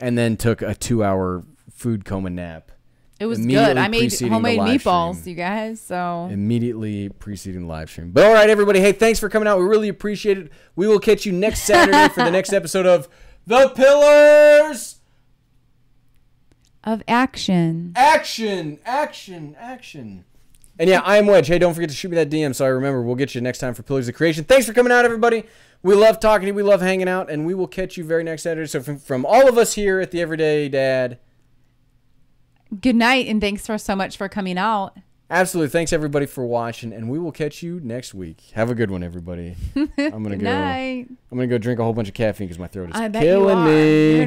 And then took a 2-hour food coma nap. It was good. I made homemade meatballs, you guys. So immediately preceding the live stream. But all right, everybody. Hey, thanks for coming out. We really appreciate it. We will catch you next Saturday for the next episode of The Pillars of Action. Action. And yeah, I am Wedge. Hey, don't forget to shoot me that DM so I remember. We'll get you next time for Pillars of Creation. Thanks for coming out, everybody. We love talking to you. We love hanging out. And we will catch you very next Saturday. So from all of us here at The Everyday Dad, good night, and thanks so much for coming out. Absolutely. Thanks, everybody, for watching. And we will catch you next week. Have a good one, everybody. I'm going to go drink a whole bunch of caffeine because my throat is killing me.